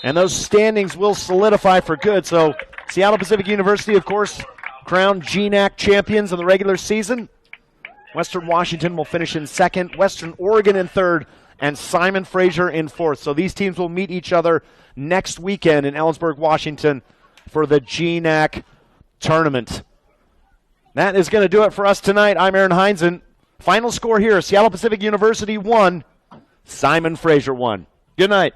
and those standings will solidify for good. So Seattle Pacific University, of course, crowned GNAC champions in the regular season. Western Washington will finish in second, Western Oregon in third, and Simon Fraser in fourth. So these teams will meet each other next weekend in Ellensburg, Washington for the GNAC tournament. That is going to do it for us tonight. I'm Aaron Heinzen. Final score here, Seattle Pacific University 1, Simon Fraser 1. Good night.